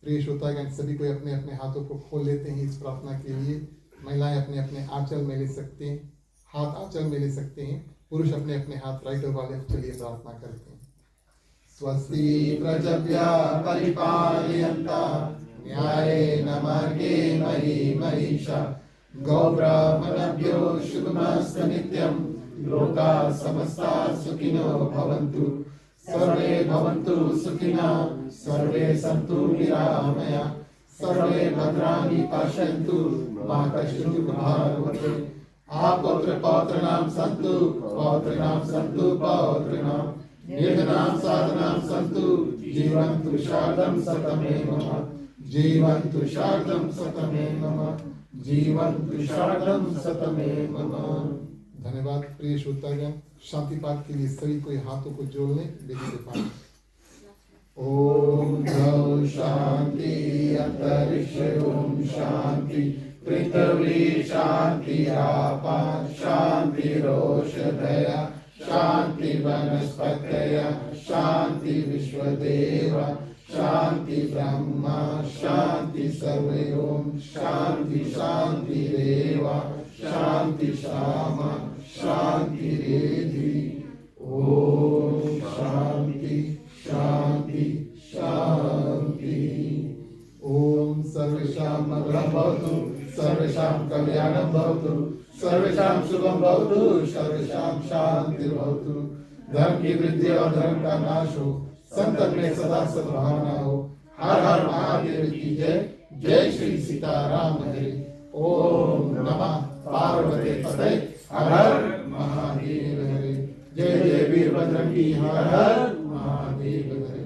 प्रिय श्रोतागण सभी को अपने अपने हाथों को खोल लेते हैं इस प्रार्थना के लिए। महिलाएं अपने अपने आंचल में ले सकते हैं, हाथ आंचल में ले सकते हैं। पुरुष अपने अपने हाथ राइट और लेफ्ट। चलिए प्रार्थना करते हैं। स्वस्ति प्रजभ्यः परिपालयन्तः न्यायेन मार्गेण मयि महिषा गौब्राह्मणभ्यो शुभमस्तु नित्यं। लोकाः समस्ताः सुखिनो भवन्तु। सर्वे भवन्तु सुखिनः। सर्वे सन्तु निरामया। सर्वे भद्राणि पश्यन्तु मा कश्चित् दुःखभाग् भवेत्। पौत्र पौत्राणां सन्तु पौत्राणां सन्तु पौत्राणां निर्धनां साधनां सन्तु। जीवन्तु शारदं शतमेव मम। जीवन्तु शारदं शतमेव मम। जीवन्तु शारदं शतमेव मम। धन्यवाद प्रिय श्रोतागण। शांति पाठ के लिए सभी को हाथों को जोड़ लें। वेदी के पास ओम द्यौः शांति अंतरिक्ष ओम शांति पृथ्वी शांति आपा शांति रोषधया शांति वनस्पतयः शांति विश्वदेवा शांति ब्रह्मा शांति सर्वे ओम शांति शांतिरेव शांति शामा शांति रेधि। ओम शांति शांति शांति। ओम सर्वेषां मंगलं भवतु सर्वेषां कल्याणं भवतु सर्वेषां शुभं भवतु सर्वेषां शांतिर्भवतु। धर्म की वृद्धि और धर्म का नाश हो। संतन में सदा सद्भावना हो। हर हर महादेव की जय। जय श्री सीताराम हरे। ओम नमः पार्वती पते हर हर महादेव हरे। जय जय वीरभद्रंगी हर हर महादेव हरे।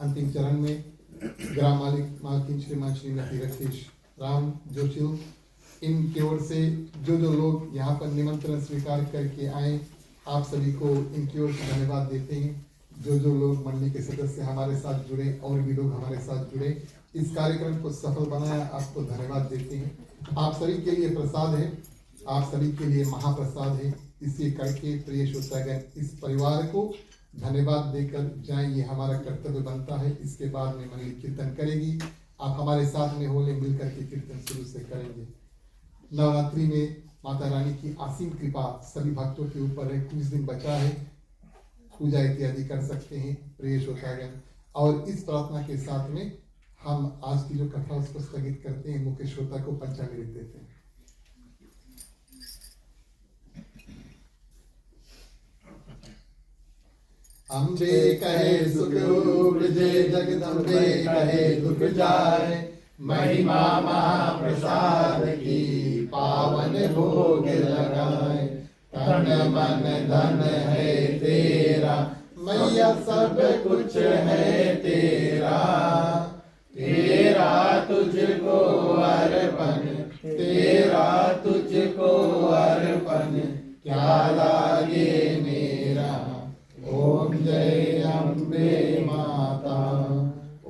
अंतिम चरण में ग्राम मालकिन श्रीमान श्रीमती राकेश राम जोशी इनकी ओर से जो लोग यहाँ पर निमंत्रण स्वीकार करके आए, आप सभी को इनकी ओर से धन्यवाद देते हैं। जो लोग मंडली के सदस्य हमारे साथ जुड़े और भी लोग हमारे साथ जुड़े, इस कार्यक्रम को सफल बनाया, आपको धन्यवाद देते हैं। आप सभी के लिए प्रसाद है, आप सभी के लिए महाप्रसाद है। इसे करके प्रिय श्रोतागण इस परिवार को धन्यवाद देकर जाएं, ये हमारा कर्तव्य बनता है। इसके बाद में मंडली कीर्तन करेगी। आप हमारे साथ में होले मिलकर के कीर्तन शुरू से करेंगे। नवरात्रि में माता रानी की असीम कृपा सभी भक्तों के ऊपर है। कुछ दिन बचा है, पूजा इत्यादि कर सकते हैं प्रिय श्रोतागण। और इस प्रार्थना के साथ में हम आज की जो कथा उसको स्थगित करते हैं। मुख्य श्रोता को पंचामृत देते हैं। अम्बे कहे सुख उपजे जगदम्बे कहे दुख जाए। महिमा महाप्रसाद की पावन भोग लगाए। तन मन धन है तेरा मैया सब कुछ है तेरा। तेरा तुझको अर्पण तेरा तुझको अर्पण क्या लागे मेरा। ओम जय अम्बे माता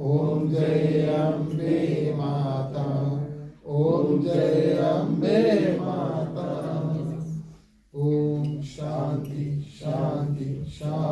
ओम जय अम्बे माता ओम जय अम्बे माता। ओम शांति शांति शांति।